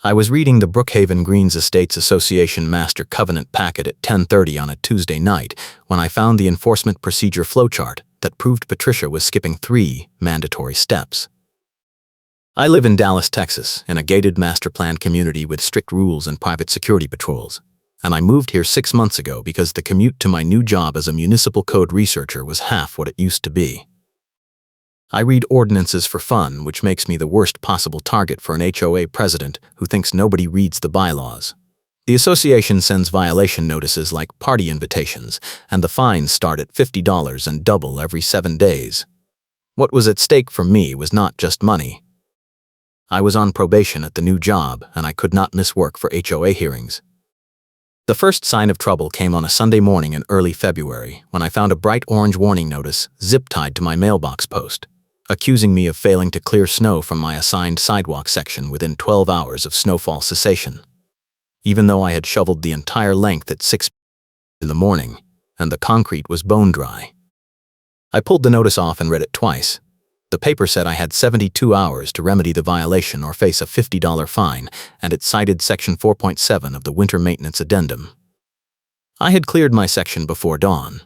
I was reading the Brookhaven Greens Estates Association Master Covenant packet at 10:30 on a Tuesday night when I found the enforcement procedure flowchart that proved Patricia was skipping 3 mandatory steps. I live in Dallas, Texas, in a gated master plan community with strict rules and private security patrols, and I moved here 6 months ago because the commute to my new job as a municipal code researcher was half what it used to be. I read ordinances for fun, which makes me the worst possible target for an HOA president who thinks nobody reads the bylaws. The association sends violation notices like party invitations, and the fines start at $50 and double every 7 days. What was at stake for me was not just money. I was on probation at the new job, and I could not miss work for HOA hearings. The first sign of trouble came on a Sunday morning in early February when I found a bright orange warning notice zip-tied to my mailbox post, accusing me of failing to clear snow from my assigned sidewalk section within 12 hours of snowfall cessation, even though I had shoveled the entire length at 6 in the morning and the concrete was bone dry. I pulled the notice off and read it twice. The paper said I had 72 hours to remedy the violation or face a $50 fine, and it cited Section 4.7 of the Winter Maintenance Addendum. I had cleared my section before dawn.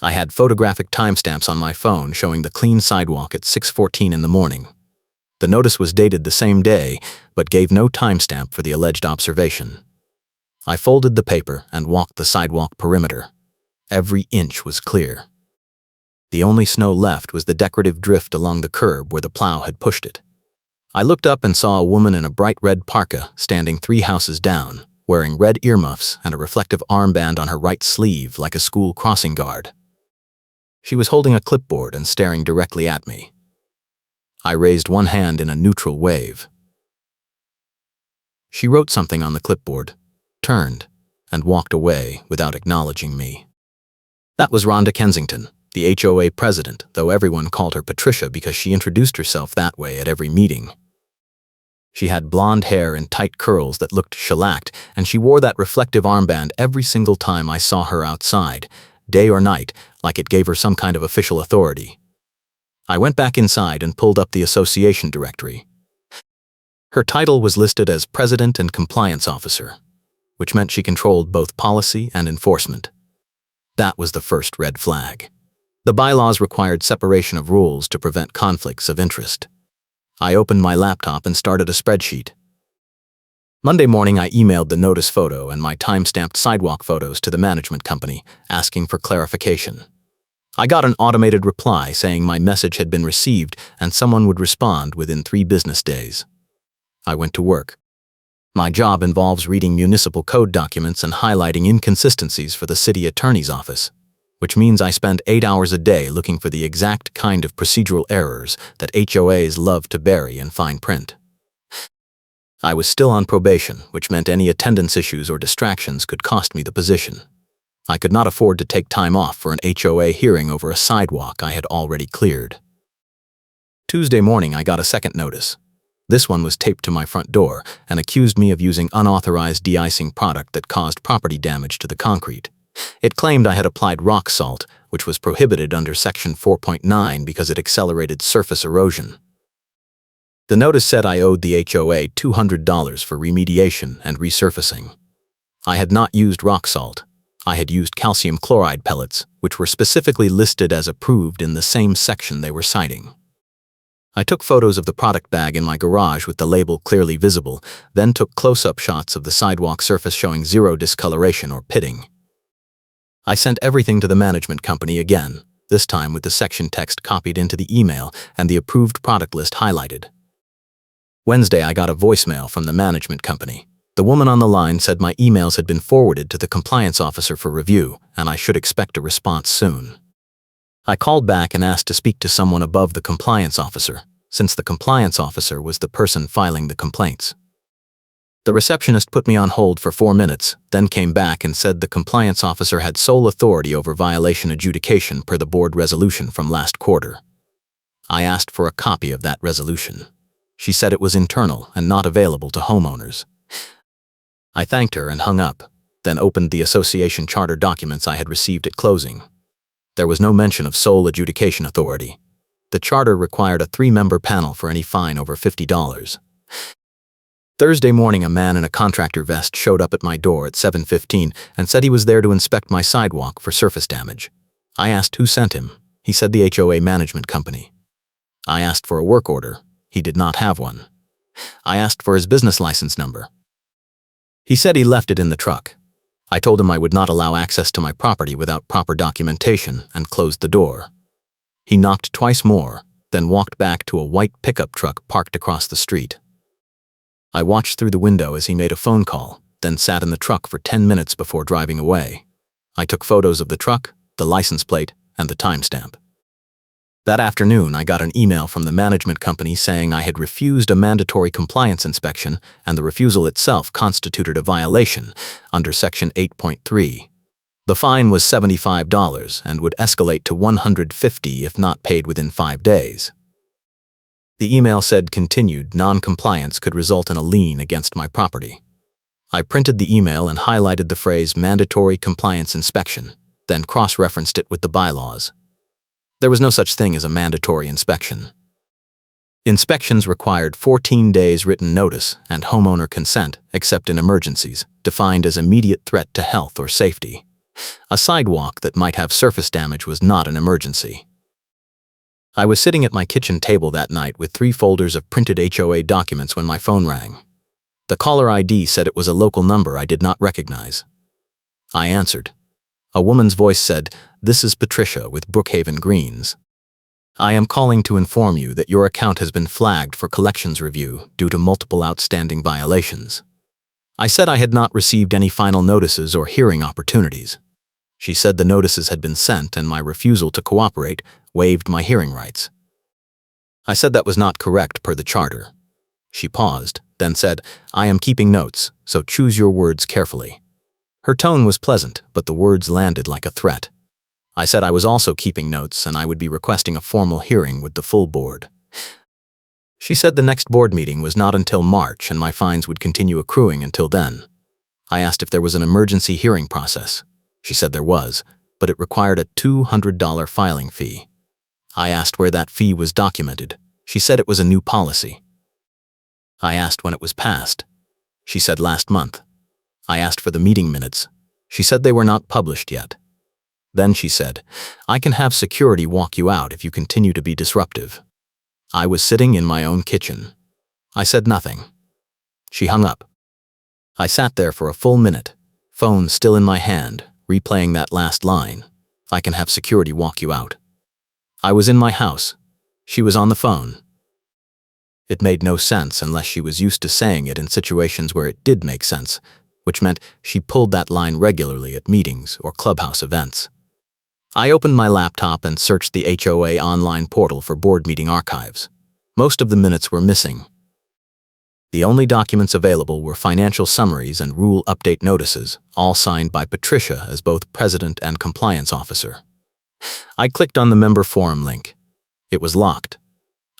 I had photographic timestamps on my phone showing the clean sidewalk at 6:14 in the morning. The notice was dated the same day, but gave no timestamp for the alleged observation. I folded the paper and walked the sidewalk perimeter. Every inch was clear. The only snow left was the decorative drift along the curb where the plow had pushed it. I looked up and saw a woman in a bright red parka standing 3 houses down, wearing red earmuffs and a reflective armband on her right sleeve like a school crossing guard. She was holding a clipboard and staring directly at me. I raised one hand in a neutral wave. She wrote something on the clipboard, turned, and walked away without acknowledging me. That was Rhonda Kensington, the HOA president, though everyone called her Patricia because she introduced herself that way at every meeting. She had blonde hair and tight curls that looked shellacked, and she wore that reflective armband every single time I saw her outside, day or night, like it gave her some kind of official authority. I went back inside and pulled up the association directory. Her title was listed as President and Compliance Officer, which meant she controlled both policy and enforcement. That was the first red flag. The bylaws required separation of rules to prevent conflicts of interest. I opened my laptop and started a spreadsheet. Monday morning, I emailed the notice photo and my time-stamped sidewalk photos to the management company, asking for clarification. I got an automated reply saying my message had been received and someone would respond within 3 business days. I went to work. My job involves reading municipal code documents and highlighting inconsistencies for the city attorney's office, which means I spend 8 hours a day looking for the exact kind of procedural errors that HOAs love to bury in fine print. I was still on probation, which meant any attendance issues or distractions could cost me the position. I could not afford to take time off for an HOA hearing over a sidewalk I had already cleared. Tuesday morning, I got a second notice. This one was taped to my front door and accused me of using unauthorized de-icing product that caused property damage to the concrete. It claimed I had applied rock salt, which was prohibited under Section 4.9 because it accelerated surface erosion. The notice said I owed the HOA $200 for remediation and resurfacing. I had not used rock salt. I had used calcium chloride pellets, which were specifically listed as approved in the same section they were citing. I took photos of the product bag in my garage with the label clearly visible, then took close-up shots of the sidewalk surface showing 0 discoloration or pitting. I sent everything to the management company again, this time with the section text copied into the email and the approved product list highlighted. Wednesday, I got a voicemail from the management company. The woman on the line said my emails had been forwarded to the compliance officer for review, and I should expect a response soon. I called back and asked to speak to someone above the compliance officer, since the compliance officer was the person filing the complaints. The receptionist put me on hold for 4 minutes, then came back and said the compliance officer had sole authority over violation adjudication per the board resolution from last quarter. I asked for a copy of that resolution. She said it was internal and not available to homeowners. I thanked her and hung up, then opened the association charter documents I had received at closing. There was no mention of sole adjudication authority. The charter required a 3-member panel for any fine over $50. Thursday morning, a man in a contractor vest showed up at my door at 7:15 and said he was there to inspect my sidewalk for surface damage. I asked who sent him. He said the HOA management company. I asked for a work order. He did not have one. I asked for his business license number. He said he left it in the truck. I told him I would not allow access to my property without proper documentation and closed the door. He knocked twice more, then walked back to a white pickup truck parked across the street. I watched through the window as he made a phone call, then sat in the truck for 10 minutes before driving away. I took photos of the truck, the license plate, and the timestamp. That afternoon, I got an email from the management company saying I had refused a mandatory compliance inspection and the refusal itself constituted a violation under Section 8.3. The fine was $75 and would escalate to $150 if not paid within 5 days. The email said continued non-compliance could result in a lien against my property. I printed the email and highlighted the phrase mandatory compliance inspection, then cross-referenced it with the bylaws. There was no such thing as a mandatory inspection. Inspections required 14 days written notice and homeowner consent except in emergencies, defined as immediate threat to health or safety. A sidewalk that might have surface damage was not an emergency. I was sitting at my kitchen table that night with 3 folders of printed HOA documents when my phone rang. The caller ID said it was a local number I did not recognize. I answered. A woman's voice said, "This is Patricia with Brookhaven Greens. I am calling to inform you that your account has been flagged for collections review due to multiple outstanding violations." I said I had not received any final notices or hearing opportunities. She said the notices had been sent and my refusal to cooperate waived my hearing rights. I said that was not correct per the charter. She paused, then said, "I am keeping notes, so choose your words carefully." Her tone was pleasant, but the words landed like a threat. I said I was also keeping notes and I would be requesting a formal hearing with the full board. She said the next board meeting was not until March and my fines would continue accruing until then. I asked if there was an emergency hearing process. She said there was, but it required a $200 filing fee. I asked where that fee was documented. She said it was a new policy. I asked when it was passed. She said last month. I asked for the meeting minutes. She said they were not published yet. Then she said, "I can have security walk you out if you continue to be disruptive." I was sitting in my own kitchen. I said nothing. She hung up. I sat there for a full minute, phone still in my hand, replaying that last line. I can have security walk you out. I was in my house. She was on the phone. It made no sense unless she was used to saying it in situations where it did make sense, which meant she pulled that line regularly at meetings or clubhouse events. I opened my laptop and searched the HOA online portal for board meeting archives. Most of the minutes were missing. The only documents available were financial summaries and rule update notices, all signed by Patricia as both president and compliance officer. I clicked on the member forum link. It was locked.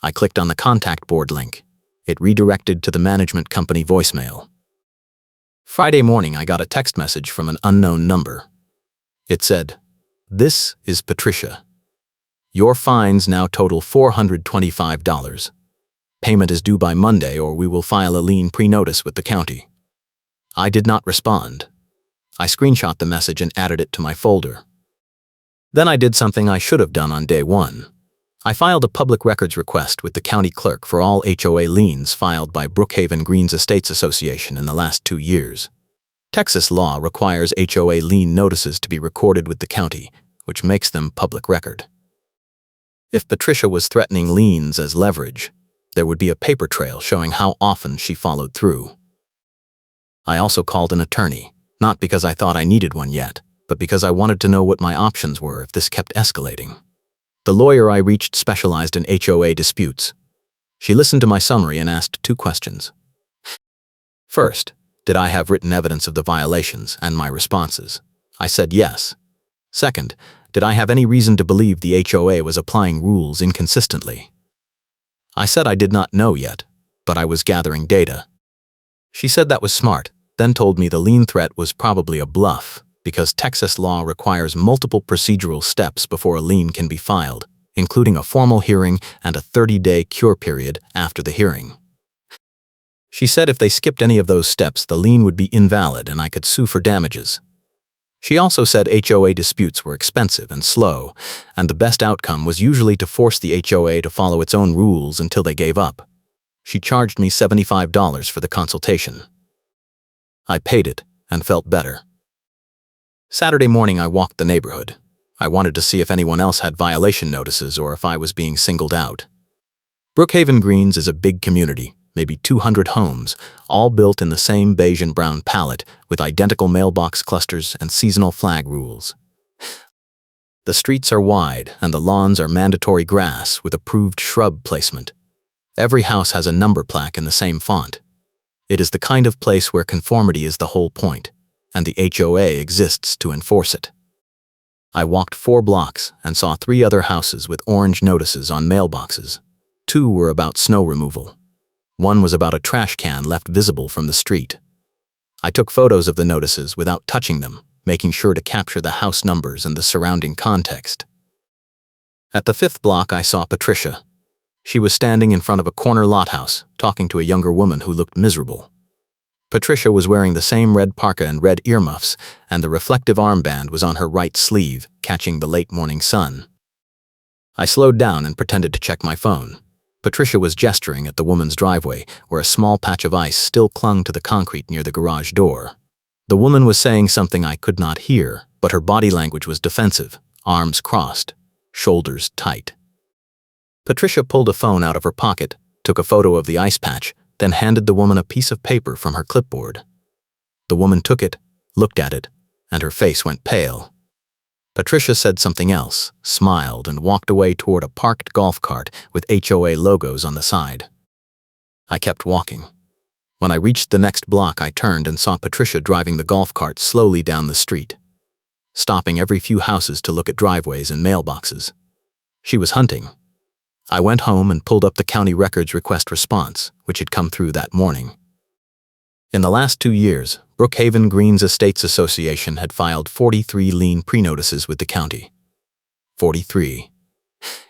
I clicked on the contact board link. It redirected to the management company voicemail. Friday morning, I got a text message from an unknown number. It said, "This is Patricia. Your fines now total $425. Payment is due by Monday or we will file a lien pre-notice with the county." I did not respond. I screenshot the message and added it to my folder. Then I did something I should have done on day one. I filed a public records request with the county clerk for all HOA liens filed by Brookhaven Greens Estates Association in the last 2 years. Texas law requires HOA lien notices to be recorded with the county, which makes them public record. If Patricia was threatening liens as leverage, there would be a paper trail showing how often she followed through. I also called an attorney, not because I thought I needed one yet, but because I wanted to know what my options were if this kept escalating. The lawyer I reached specialized in HOA disputes. She listened to my summary and asked 2 questions. First, did I have written evidence of the violations and my responses? I said yes. Second, did I have any reason to believe the HOA was applying rules inconsistently? I said I did not know yet, but I was gathering data. She said that was smart, then told me the lien threat was probably a bluff, because Texas law requires multiple procedural steps before a lien can be filed, including a formal hearing and a 30-day cure period after the hearing. She said if they skipped any of those steps, the lien would be invalid and I could sue for damages. She also said HOA disputes were expensive and slow, and the best outcome was usually to force the HOA to follow its own rules until they gave up. She charged me $75 for the consultation. I paid it and felt better. Saturday morning I walked the neighborhood. I wanted to see if anyone else had violation notices or if I was being singled out. Brookhaven Greens is a big community, maybe 200 homes, all built in the same beige and brown palette with identical mailbox clusters and seasonal flag rules. The streets are wide and the lawns are mandatory grass with approved shrub placement. Every house has a number plaque in the same font. It is the kind of place where conformity is the whole point, and the HOA exists to enforce it. I walked 4 blocks and saw 3 other houses with orange notices on mailboxes. 2 were about snow removal. 1 was about a trash can left visible from the street. I took photos of the notices without touching them, making sure to capture the house numbers and the surrounding context. At the 5th block I saw Patricia. She was standing in front of a corner lot house, talking to a younger woman who looked miserable. Patricia was wearing the same red parka and red earmuffs, and the reflective armband was on her right sleeve, catching the late morning sun. I slowed down and pretended to check my phone. Patricia was gesturing at the woman's driveway, where a small patch of ice still clung to the concrete near the garage door. The woman was saying something I could not hear, but her body language was defensive, arms crossed, shoulders tight. Patricia pulled a phone out of her pocket, took a photo of the ice patch, then handed the woman a piece of paper from her clipboard. The woman took it, looked at it, and her face went pale. Patricia said something else, smiled, and walked away toward a parked golf cart with HOA logos on the side. I kept walking. When I reached the next block, I turned and saw Patricia driving the golf cart slowly down the street, stopping every few houses to look at driveways and mailboxes. She was hunting. I went home and pulled up the county records request response, which had come through that morning. In the last 2 years, Brookhaven Greens Estates Association had filed 43 lien pre-notices with the county. 43.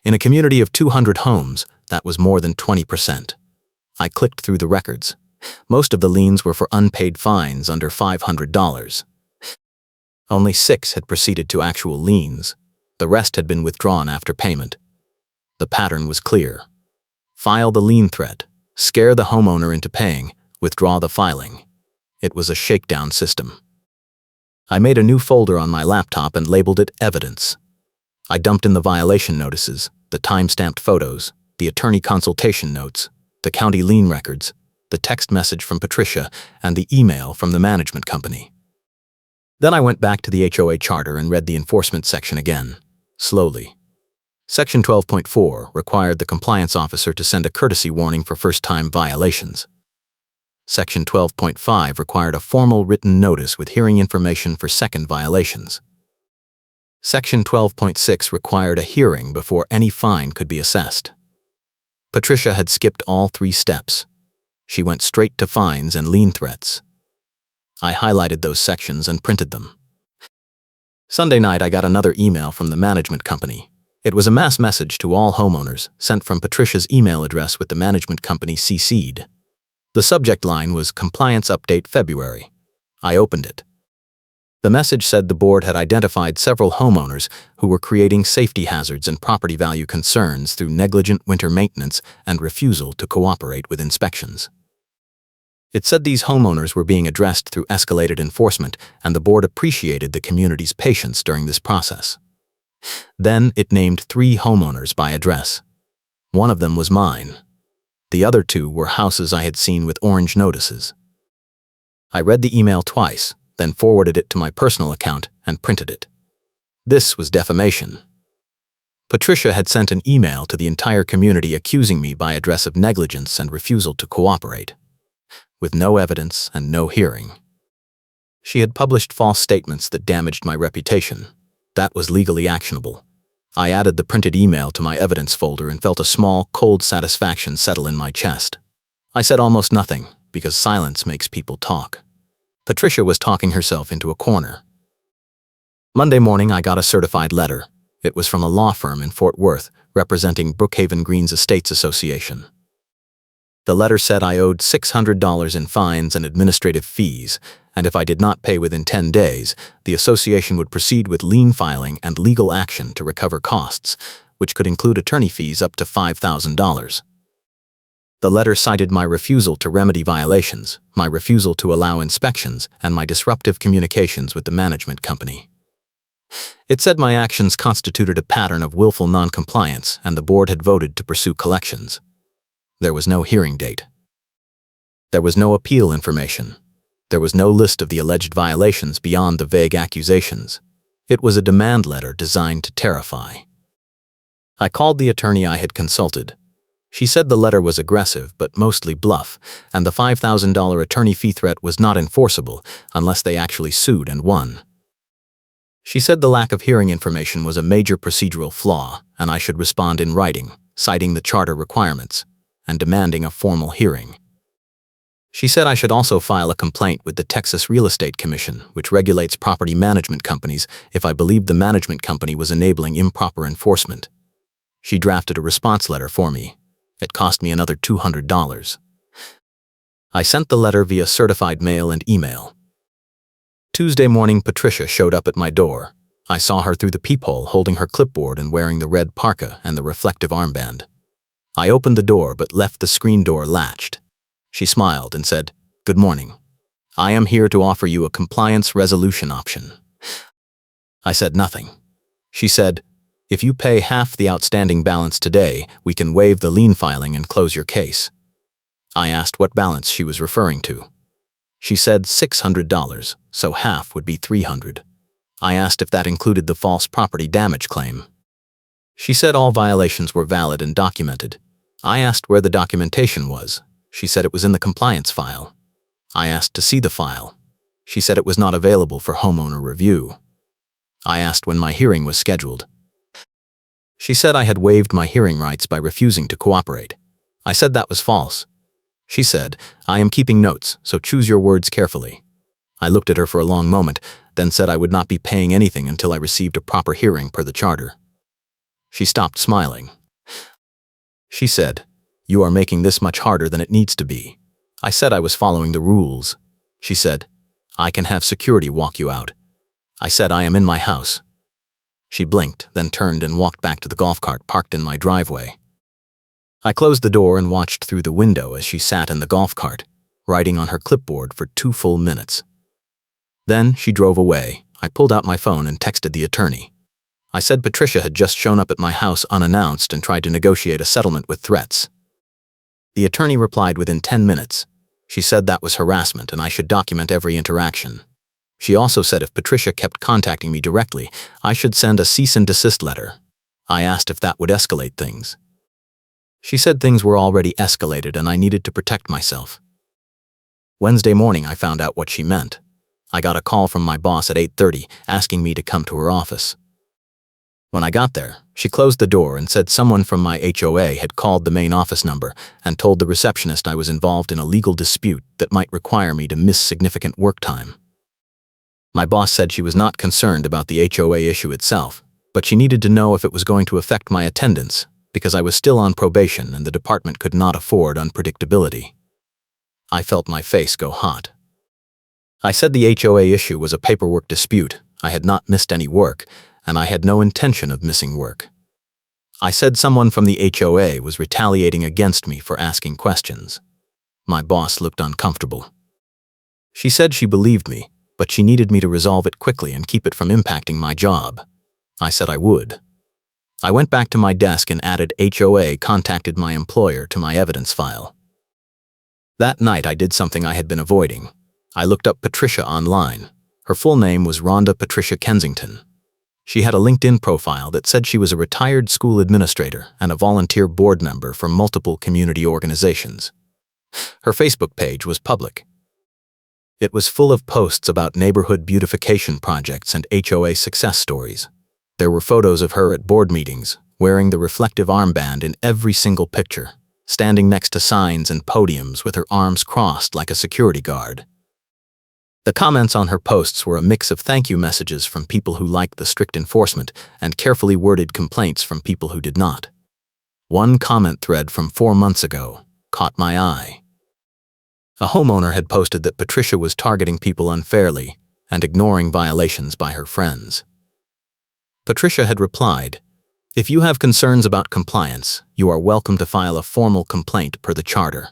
In a community of 200 homes, that was more than 20%. I clicked through the records. Most of the liens were for unpaid fines under $500. Only 6 had proceeded to actual liens. The rest had been withdrawn after payment. The pattern was clear. File the lien threat, scare the homeowner into paying, withdraw the filing. It was a shakedown system. I made a new folder on my laptop and labeled it Evidence. I dumped in the violation notices, the time-stamped photos, the attorney consultation notes, the county lien records, the text message from Patricia, and the email from the management company. Then I went back to the HOA charter and read the enforcement section again, slowly. Section 12.4 required the compliance officer to send a courtesy warning for first-time violations. Section 12.5 required a formal written notice with hearing information for second violations. Section 12.6 required a hearing before any fine could be assessed. Patricia had skipped all 3 steps. She went straight to fines and lien threats. I highlighted those sections and printed them. Sunday night I got another email from the management company. It was a mass message to all homeowners, sent from Patricia's email address with the management company CC'd. The subject line was Compliance Update February. I opened it. The message said the board had identified several homeowners who were creating safety hazards and property value concerns through negligent winter maintenance and refusal to cooperate with inspections. It said these homeowners were being addressed through escalated enforcement, and the board appreciated the community's patience during this process. Then it named 3 homeowners by address. One of them was mine. The other 2 were houses I had seen with orange notices. I read the email twice, then forwarded it to my personal account and printed it. This was defamation. Patricia had sent an email to the entire community accusing me by address of negligence and refusal to cooperate, with no evidence and no hearing. She had published false statements that damaged my reputation. That was legally actionable. I added the printed email to my evidence folder and felt a small, cold satisfaction settle in my chest. I said almost nothing, because silence makes people talk. Patricia was talking herself into a corner. Monday morning I got a certified letter. It was from a law firm in Fort Worth, representing Brookhaven Greens Estates Association. The letter said I owed $600 in fines and administrative fees, and if I did not pay within 10 days, the association would proceed with lien filing and legal action to recover costs, which could include attorney fees up to $5,000. The letter cited my refusal to remedy violations, my refusal to allow inspections, and my disruptive communications with the management company. It said my actions constituted a pattern of willful noncompliance, and the board had voted to pursue collections. There was no hearing date. There was no appeal information. There was no list of the alleged violations beyond the vague accusations. It was a demand letter designed to terrify. I called the attorney I had consulted. She said the letter was aggressive but mostly bluff, and the $5,000 attorney fee threat was not enforceable unless they actually sued and won. She said the lack of hearing information was a major procedural flaw, and I should respond in writing, citing the charter requirements, and demanding a formal hearing. She said I should also file a complaint with the Texas Real Estate Commission, which regulates property management companies, if I believed the management company was enabling improper enforcement. She drafted a response letter for me. It cost me another $200. I sent the letter via certified mail and email. Tuesday morning, Patricia showed up at my door. I saw her through the peephole holding her clipboard and wearing the red parka and the reflective armband. I opened the door but left the screen door latched. She smiled and said, "Good morning. I am here to offer you a compliance resolution option." I said nothing. She said, "If you pay half the outstanding balance today, we can waive the lien filing and close your case." I asked what balance she was referring to. She said $600, so half would be $300. I asked if that included the false property damage claim. She said all violations were valid and documented. I asked where the documentation was. She said it was in the compliance file. I asked to see the file. She said it was not available for homeowner review. I asked when my hearing was scheduled. She said I had waived my hearing rights by refusing to cooperate. I said that was false. She said, "I am keeping notes, so choose your words carefully." I looked at her for a long moment, then said I would not be paying anything until I received a proper hearing per the charter. She stopped smiling. She said, "You are making this much harder than it needs to be." I said I was following the rules. She said, "I can have security walk you out." I said I am in my house. She blinked, then turned and walked back to the golf cart parked in my driveway. I closed the door and watched through the window as she sat in the golf cart, writing on her clipboard for 2 full minutes. Then she drove away. I pulled out my phone and texted the attorney. I said Patricia had just shown up at my house unannounced and tried to negotiate a settlement with threats. The attorney replied within 10 minutes. She said that was harassment and I should document every interaction. She also said if Patricia kept contacting me directly, I should send a cease and desist letter. I asked if that would escalate things. She said things were already escalated and I needed to protect myself. Wednesday morning I found out what she meant. I got a call from my boss at 8:30 asking me to come to her office. When I got there, she closed the door and said someone from my HOA had called the main office number and told the receptionist I was involved in a legal dispute that might require me to miss significant work time. My boss said she was not concerned about the HOA issue itself, but she needed to know if it was going to affect my attendance, because I was still on probation and the department could not afford unpredictability. I felt my face go hot. I said the HOA issue was a paperwork dispute, I had not missed any work, and I had no intention of missing work. I said someone from the HOA was retaliating against me for asking questions. My boss looked uncomfortable. She said she believed me, but she needed me to resolve it quickly and keep it from impacting my job. I said I would. I went back to my desk and added HOA contacted my employer to my evidence file. That night I did something I had been avoiding. I looked up Patricia online. Her full name was Rhonda Patricia Kensington. She had a LinkedIn profile that said she was a retired school administrator and a volunteer board member for multiple community organizations. Her Facebook page was public. It was full of posts about neighborhood beautification projects and HOA success stories. There were photos of her at board meetings, wearing the reflective armband in every single picture, standing next to signs and podiums with her arms crossed like a security guard. The comments on her posts were a mix of thank you messages from people who liked the strict enforcement and carefully worded complaints from people who did not. One comment thread from 4 months ago, caught my eye. A homeowner had posted that Patricia was targeting people unfairly and ignoring violations by her friends. Patricia had replied, "If you have concerns about compliance, you are welcome to file a formal complaint per the charter."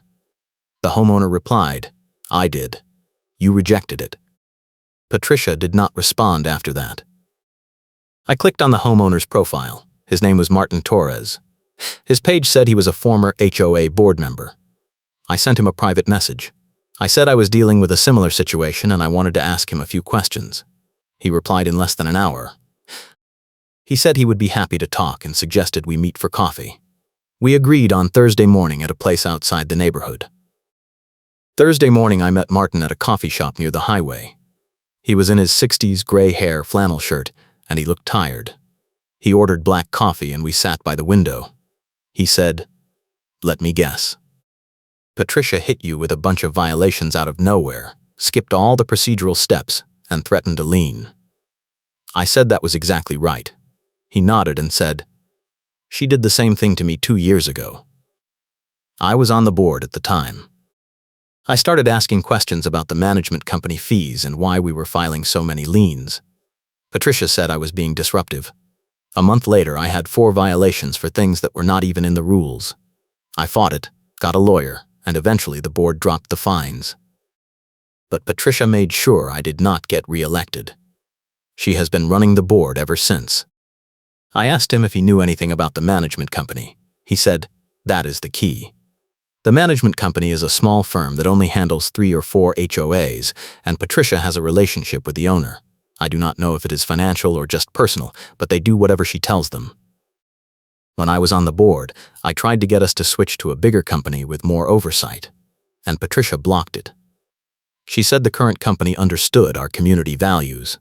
The homeowner replied, "I did. You rejected it." Patricia did not respond after that. I clicked on the homeowner's profile. His name was Martin Torres. His page said he was a former HOA board member. I sent him a private message. I said I was dealing with a similar situation and I wanted to ask him a few questions. He replied in less than an hour. He said he would be happy to talk and suggested we meet for coffee. We agreed on Thursday morning at a place outside the neighborhood. Thursday morning I met Martin at a coffee shop near the highway. He was in his 60s gray hair flannel shirt and he looked tired. He ordered black coffee and we sat by the window. He said, "Let me guess. Patricia hit you with a bunch of violations out of nowhere, skipped all the procedural steps, and threatened a lien." I said that was exactly right. He nodded and said, "She did the same thing to me 2 years ago." I was on the board at the time. I started asking questions about the management company fees and why we were filing so many liens. Patricia said I was being disruptive. A month later, I had 4 violations for things that were not even in the rules. I fought it, got a lawyer, and eventually the board dropped the fines. But Patricia made sure I did not get re-elected. She has been running the board ever since. I asked him if he knew anything about the management company. He said, "That is the key. The management company is a small firm that only handles 3 or 4 HOAs, and Patricia has a relationship with the owner. I do not know if it is financial or just personal, but they do whatever she tells them." When I was on the board, I tried to get us to switch to a bigger company with more oversight, and Patricia blocked it. She said the current company understood our community values.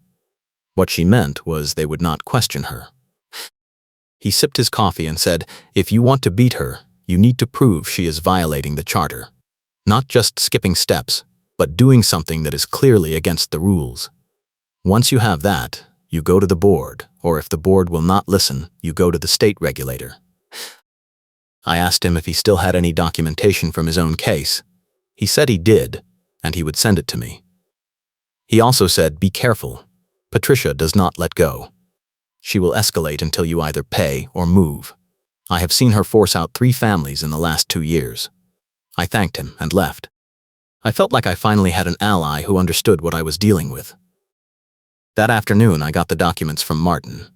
What she meant was they would not question her. He sipped his coffee and said, "If you want to beat her, you need to prove she is violating the charter. Not just skipping steps, but doing something that is clearly against the rules. Once you have that, you go to the board, or if the board will not listen, you go to the state regulator." I asked him if he still had any documentation from his own case. He said he did, and he would send it to me. He also said, "Be careful. Patricia does not let go. She will escalate until you either pay or move. I have seen her force out 3 families in the last 2 years." I thanked him and left. I felt like I finally had an ally who understood what I was dealing with. That afternoon, I got the documents from Martin.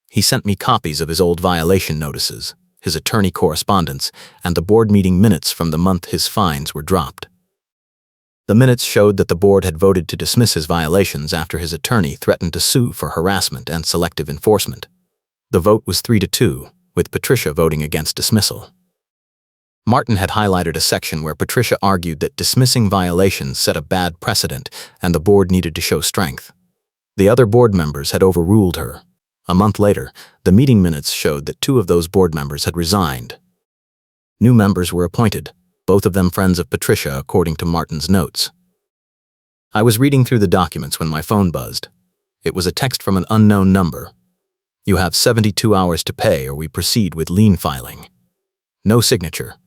He sent me copies of his old violation notices, his attorney correspondence, and the board meeting minutes from the month his fines were dropped. The minutes showed that the board had voted to dismiss his violations after his attorney threatened to sue for harassment and selective enforcement. The vote was 3-2, with Patricia voting against dismissal. Martin had highlighted a section where Patricia argued that dismissing violations set a bad precedent and the board needed to show strength. The other board members had overruled her. A month later, the meeting minutes showed that 2 of those board members had resigned. New members were appointed, both of them friends of Patricia according to Martin's notes. I was reading through the documents when my phone buzzed. It was a text from an unknown number. "You have 72 hours to pay or we proceed with lien filing." No signature.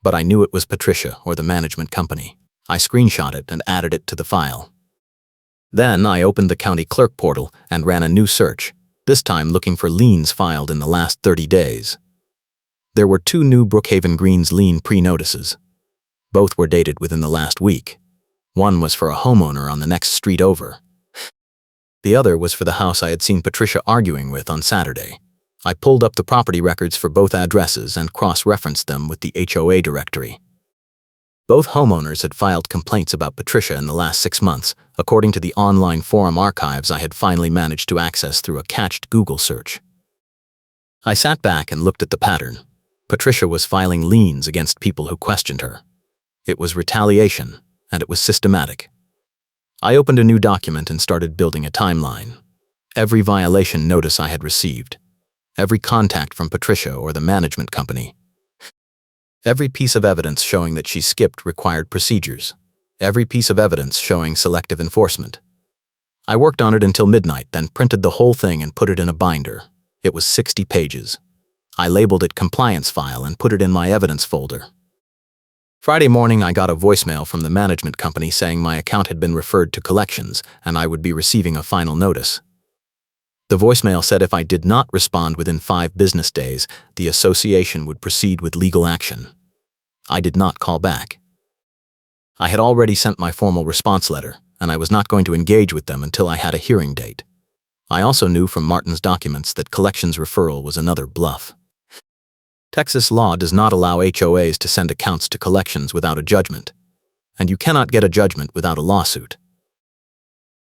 But I knew it was Patricia or the management company. I screenshot it and added it to the file. Then I opened the county clerk portal and ran a new search, this time looking for liens filed in the last 30 days. There were 2 new Brookhaven Greens lien pre-notices. Both were dated within the last week. One was for a homeowner on the next street over. The other was for the house I had seen Patricia arguing with on Saturday. I pulled up the property records for both addresses and cross-referenced them with the HOA directory. Both homeowners had filed complaints about Patricia in the last 6 months, according to the online forum archives I had finally managed to access through a cached Google search. I sat back and looked at the pattern. Patricia was filing liens against people who questioned her. It was retaliation, and it was systematic. I opened a new document and started building a timeline. Every violation notice I had received. Every contact from Patricia or the management company. Every piece of evidence showing that she skipped required procedures. Every piece of evidence showing selective enforcement. I worked on it until midnight, then printed the whole thing and put it in a binder. It was 60 pages. I labeled it Compliance File and put it in my evidence folder. Friday morning, I got a voicemail from the management company saying my account had been referred to collections and I would be receiving a final notice. The voicemail said if I did not respond within 5 business days, the association would proceed with legal action. I did not call back. I had already sent my formal response letter, and I was not going to engage with them until I had a hearing date. I also knew from Martin's documents that collections referral was another bluff. Texas law does not allow HOAs to send accounts to collections without a judgment, and you cannot get a judgment without a lawsuit.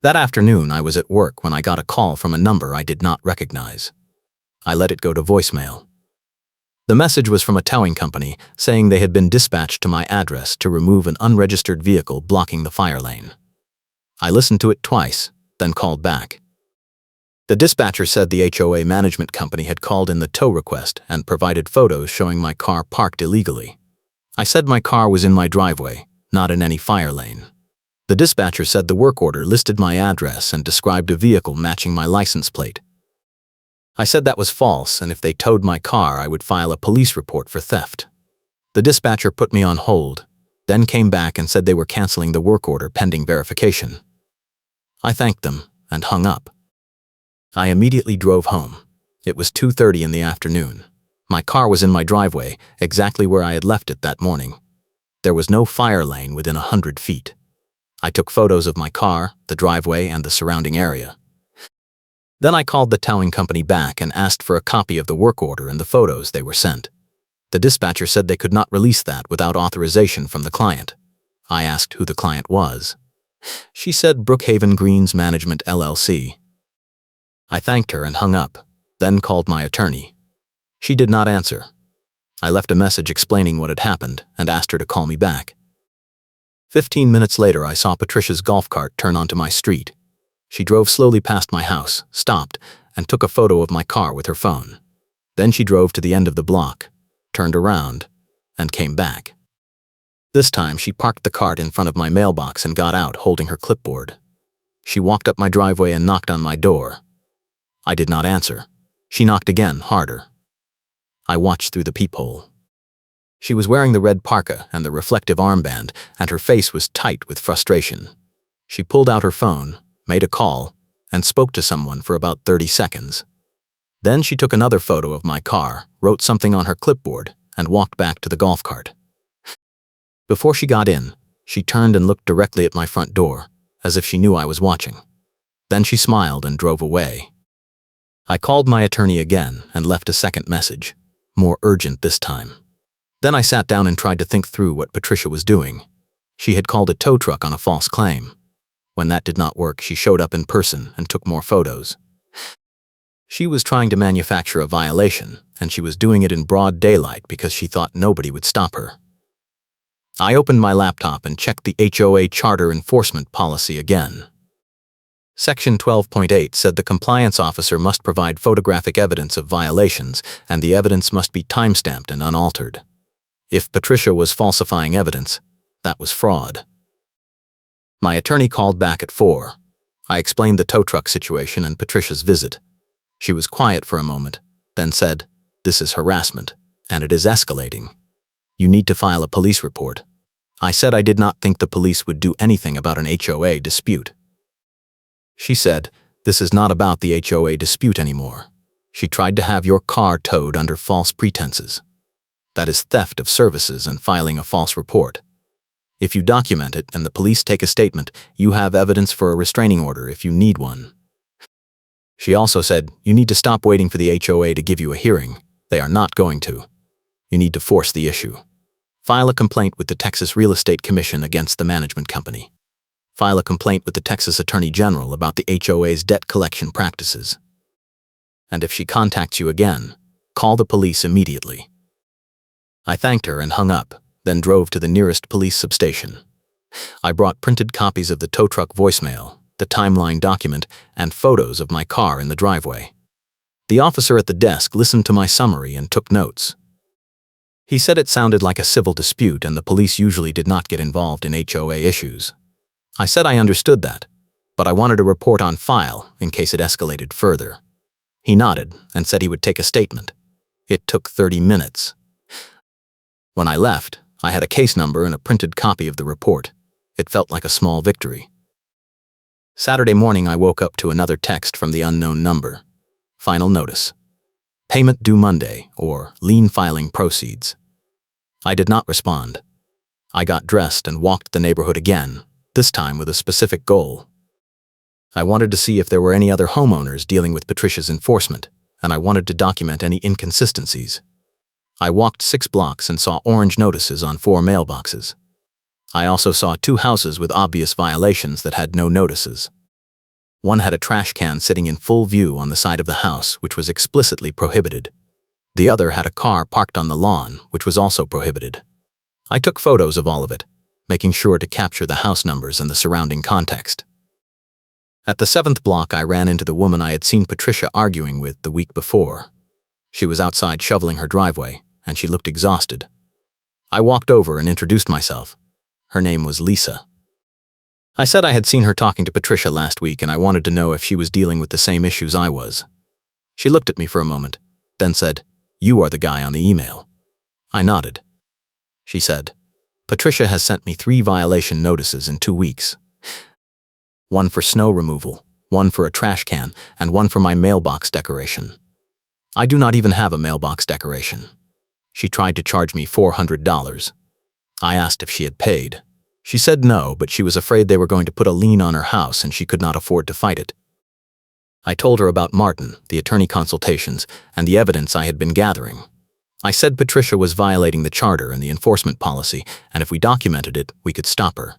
That afternoon, I was at work when I got a call from a number I did not recognize. I let it go to voicemail. The message was from a towing company saying they had been dispatched to my address to remove an unregistered vehicle blocking the fire lane. I listened to it twice, then called back. The dispatcher said the HOA management company had called in the tow request and provided photos showing my car parked illegally. I said my car was in my driveway, not in any fire lane. The dispatcher said the work order listed my address and described a vehicle matching my license plate. I said that was false, and if they towed my car, I would file a police report for theft. The dispatcher put me on hold, then came back and said they were canceling the work order pending verification. I thanked them and hung up. I immediately drove home. It was 2:30 in the afternoon. My car was in my driveway, exactly where I had left it that morning. There was no fire lane within 100 feet. I took photos of my car, the driveway, and the surrounding area. Then I called the towing company back and asked for a copy of the work order and the photos they were sent. The dispatcher said they could not release that without authorization from the client. I asked who the client was. She said Brookhaven Greens Management LLC. I thanked her and hung up, then called my attorney. She did not answer. I left a message explaining what had happened and asked her to call me back. 15 minutes later, I saw Patricia's golf cart turn onto my street. She drove slowly past my house, stopped, and took a photo of my car with her phone. Then she drove to the end of the block, turned around, and came back. This time, she parked the cart in front of my mailbox and got out holding her clipboard. She walked up my driveway and knocked on my door. I did not answer. She knocked again, harder. I watched through the peephole. She was wearing the red parka and the reflective armband, and her face was tight with frustration. She pulled out her phone, made a call, and spoke to someone for about 30 seconds. Then she took another photo of my car, wrote something on her clipboard, and walked back to the golf cart. Before she got in, she turned and looked directly at my front door, as if she knew I was watching. Then she smiled and drove away. I called my attorney again and left a second message, more urgent this time. Then I sat down and tried to think through what Patricia was doing. She had called a tow truck on a false claim. When that did not work, she showed up in person and took more photos. She was trying to manufacture a violation, and she was doing it in broad daylight because she thought nobody would stop her. I opened my laptop and checked the HOA Charter Enforcement Policy again. Section 12.8 said the compliance officer must provide photographic evidence of violations, and the evidence must be timestamped and unaltered. If Patricia was falsifying evidence, that was fraud. My attorney called back at 4. I explained the tow truck situation and Patricia's visit. She was quiet for a moment, then said, "This is harassment, and it is escalating. You need to file a police report." I said I did not think the police would do anything about an HOA dispute. She said, "This is not about the HOA dispute anymore. She tried to have your car towed under false pretenses. That is theft of services and filing a false report. If you document it and the police take a statement, you have evidence for a restraining order if you need one." She also said, "You need to stop waiting for the HOA to give you a hearing. They are not going to. You need to force the issue. File a complaint with the Texas Real Estate Commission against the management company. File a complaint with the Texas Attorney General about the HOA's debt collection practices. And if she contacts you again, call the police immediately." I thanked her and hung up, then drove to the nearest police substation. I brought printed copies of the tow truck voicemail, the timeline document, and photos of my car in the driveway. The officer at the desk listened to my summary and took notes. He said it sounded like a civil dispute and the police usually did not get involved in HOA issues. I said I understood that, but I wanted a report on file in case it escalated further. He nodded and said he would take a statement. It took 30 minutes. When I left, I had a case number and a printed copy of the report. It felt like a small victory. Saturday morning, I woke up to another text from the unknown number. Final notice. Payment due Monday, or lien filing proceeds. I did not respond. I got dressed and walked the neighborhood again, this time with a specific goal. I wanted to see if there were any other homeowners dealing with Patricia's enforcement, and I wanted to document any inconsistencies. I walked 6 blocks and saw orange notices on 4 mailboxes. I also saw 2 houses with obvious violations that had no notices. One had a trash can sitting in full view on the side of the house, which was explicitly prohibited. The other had a car parked on the lawn, which was also prohibited. I took photos of all of it, making sure to capture the house numbers and the surrounding context. At the 7th block, I ran into the woman I had seen Patricia arguing with the week before. She was outside shoveling her driveway, and she looked exhausted. I walked over and introduced myself. Her name was Lisa. I said I had seen her talking to Patricia last week and I wanted to know if she was dealing with the same issues I was. She looked at me for a moment, then said, "You are the guy on the email." I nodded. She said, "Patricia has sent me 3 violation notices in 2 weeks. One for snow removal, one for a trash can, and one for my mailbox decoration. I do not even have a mailbox decoration." She tried to charge me $400. I asked if she had paid. She said no, but she was afraid they were going to put a lien on her house and she could not afford to fight it. I told her about Martin, the attorney consultations, and the evidence I had been gathering. I said Patricia was violating the charter and the enforcement policy, and if we documented it, we could stop her.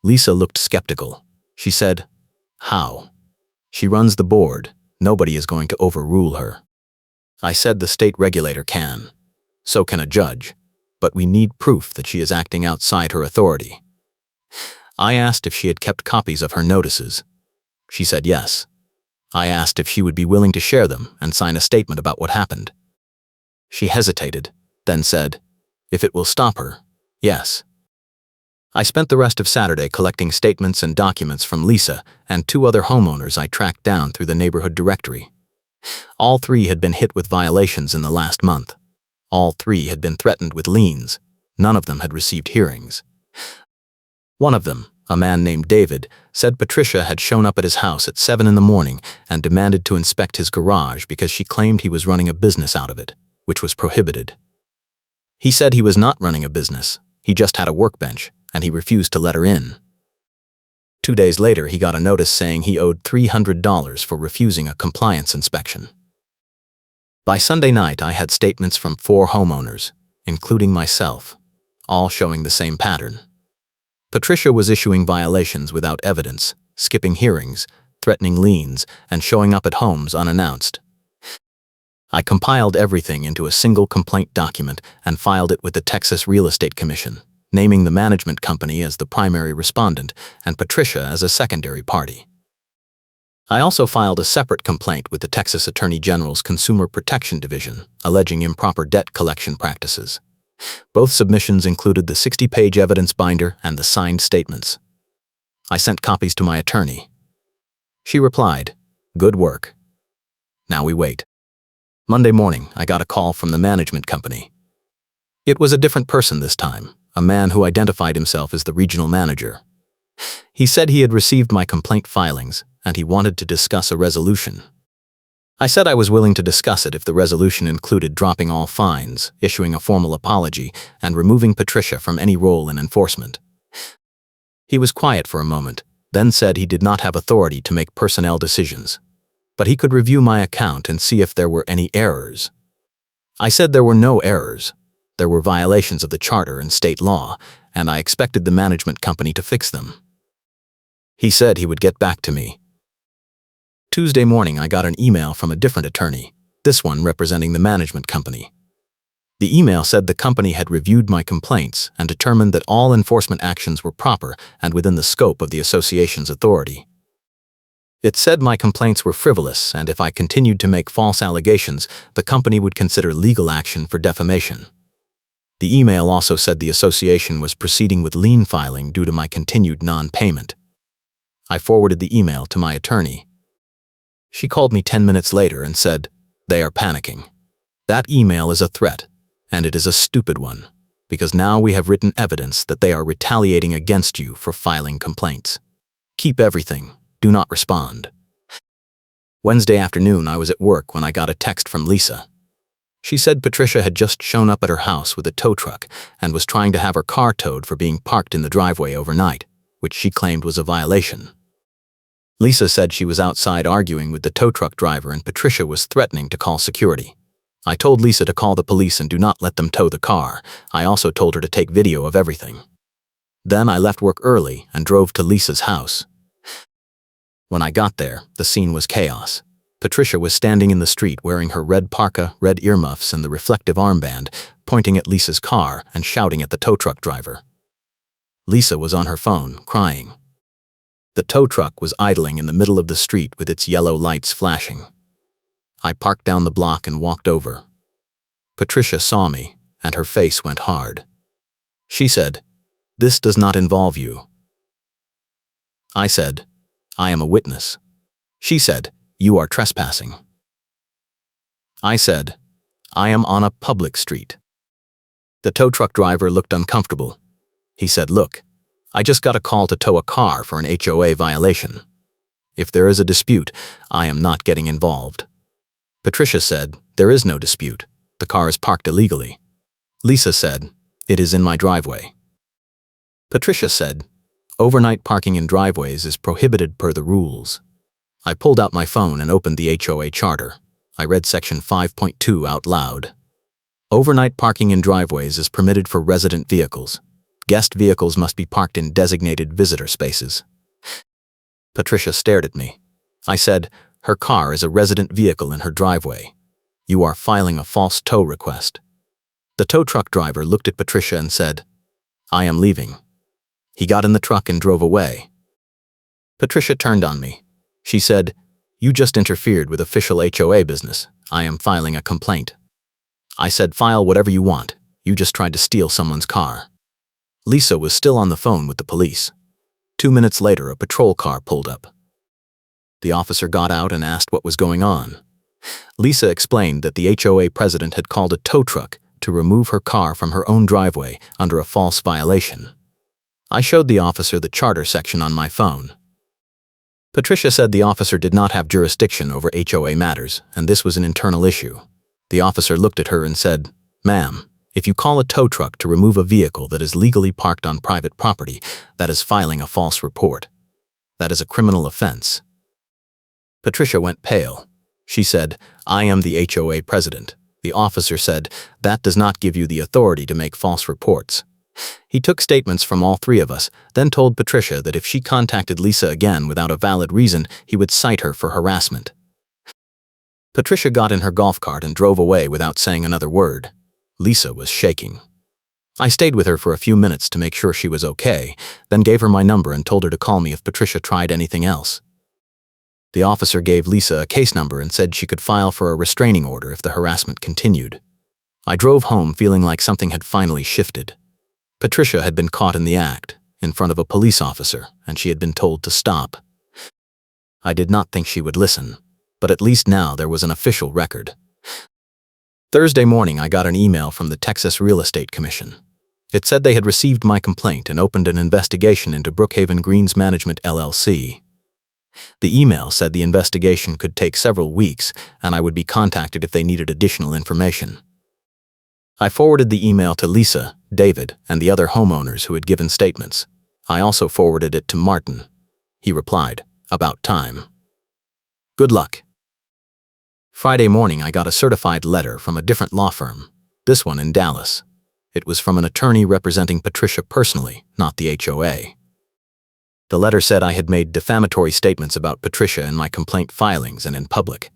Lisa looked skeptical. She said, "How? She runs the board. Nobody is going to overrule her." I said the state regulator can. So can a judge. But we need proof that she is acting outside her authority. I asked if she had kept copies of her notices. She said yes. I asked if she would be willing to share them and sign a statement about what happened. She hesitated, then said, "If it will stop her, yes." I spent the rest of Saturday collecting statements and documents from Lisa and 2 other homeowners I tracked down through the neighborhood directory. All 3 had been hit with violations in the last month. All 3 had been threatened with liens. None of them had received hearings. One of them, a man named David, said Patricia had shown up at his house at 7 in the morning and demanded to inspect his garage because she claimed he was running a business out of it, which was prohibited. He said he was not running a business, he just had a workbench, and he refused to let her in. 2 days later, he got a notice saying he owed $300 for refusing a compliance inspection. By Sunday night, I had statements from 4 homeowners, including myself, all showing the same pattern. Patricia was issuing violations without evidence, skipping hearings, threatening liens, and showing up at homes unannounced. I compiled everything into a single complaint document and filed it with the Texas Real Estate Commission, naming the management company as the primary respondent and Patricia as a secondary party. I also filed a separate complaint with the Texas Attorney General's Consumer Protection Division, alleging improper debt collection practices. Both submissions included the 60-page evidence binder and the signed statements. I sent copies to my attorney. She replied, "Good work. Now we wait." Monday morning, I got a call from the management company. It was a different person this time, a man who identified himself as the regional manager. He said he had received my complaint filings, and he wanted to discuss a resolution. I said I was willing to discuss it if the resolution included dropping all fines, issuing a formal apology, and removing Patricia from any role in enforcement. He was quiet for a moment, then said he did not have authority to make personnel decisions, but he could review my account and see if there were any errors. I said there were no errors. There were violations of the charter and state law, and I expected the management company to fix them. He said he would get back to me. Tuesday morning, I got an email from a different attorney, this one representing the management company. The email said the company had reviewed my complaints and determined that all enforcement actions were proper and within the scope of the association's authority. It said my complaints were frivolous, and if I continued to make false allegations, the company would consider legal action for defamation. The email also said the association was proceeding with lien filing due to my continued non-payment. I forwarded the email to my attorney. She called me 10 minutes later and said, "They are panicking. That email is a threat, and it is a stupid one. because now we have written evidence that they are retaliating against you for filing complaints. Keep everything. Do not respond. Wednesday afternoon, I was at work when I got a text from Lisa. She said Patricia had just shown up at her house with a tow truck and was trying to have her car towed for being parked in the driveway overnight, which she claimed was a violation. Lisa said she was outside arguing with the tow truck driver and Patricia was threatening to call security. I told Lisa to call the police and do not let them tow the car. I also told her to take video of everything. Then I left work early and drove to Lisa's house. When I got there, the scene was chaos. Patricia was standing in the street wearing her red parka, red earmuffs, and the reflective armband, pointing at Lisa's car and shouting at the tow truck driver. Lisa was on her phone, crying. The tow truck was idling in the middle of the street with its yellow lights flashing. I parked down the block and walked over. Patricia saw me, and her face went hard. She said, "This does not involve you." I said, "I am a witness." She said, "You are trespassing." I said, "I am on a public street." The tow truck driver looked uncomfortable. He said, "Look, I just got a call to tow a car for an HOA violation. If there is a dispute, I am not getting involved." Patricia said, "There is no dispute. The car is parked illegally." Lisa said, "It is in my driveway." Patricia said, "Overnight parking in driveways is prohibited per the rules." I pulled out my phone and opened the HOA charter. I read section 5.2 out loud. Overnight parking in driveways is permitted for resident vehicles. Guest vehicles must be parked in designated visitor spaces. Patricia stared at me. I said, "Her car is a resident vehicle in her driveway. You are filing a false tow request." The tow truck driver looked at Patricia and said, "I am leaving." He got in the truck and drove away. Patricia turned on me. She said, "You just interfered with official HOA business. I am filing a complaint." I said, "File whatever you want. You just tried to steal someone's car." Lisa was still on the phone with the police. 2 minutes later, a patrol car pulled up. The officer got out and asked what was going on. Lisa explained that the HOA president had called a tow truck to remove her car from her own driveway under a false violation. I showed the officer the charter section on my phone. Patricia said the officer did not have jurisdiction over HOA matters, and this was an internal issue. The officer looked at her and said, "Ma'am, if you call a tow truck to remove a vehicle that is legally parked on private property, that is filing a false report. That is a criminal offense." Patricia went pale. She said, "I am the HOA president." The officer said, "That does not give you the authority to make false reports." He took statements from all three of us, then told Patricia that if she contacted Lisa again without a valid reason, he would cite her for harassment. Patricia got in her golf cart and drove away without saying another word. Lisa was shaking. I stayed with her for a few minutes to make sure she was okay, then gave her my number and told her to call me if Patricia tried anything else. The officer gave Lisa a case number and said she could file for a restraining order if the harassment continued. I drove home feeling like something had finally shifted. Patricia had been caught in the act, in front of a police officer, and she had been told to stop. I did not think she would listen, but at least now there was an official record. Thursday morning, I got an email from the Texas Real Estate Commission. It said they had received my complaint and opened an investigation into Brookhaven Greens Management LLC. The email said the investigation could take several weeks, and I would be contacted if they needed additional information. I forwarded the email to Lisa, David, and the other homeowners who had given statements. I also forwarded it to Martin. He replied, "About time. Good luck." Friday morning, I got a certified letter from a different law firm, this one in Dallas. It was from an attorney representing Patricia personally, not the HOA. The letter said I had made defamatory statements about Patricia in my complaint filings and in public,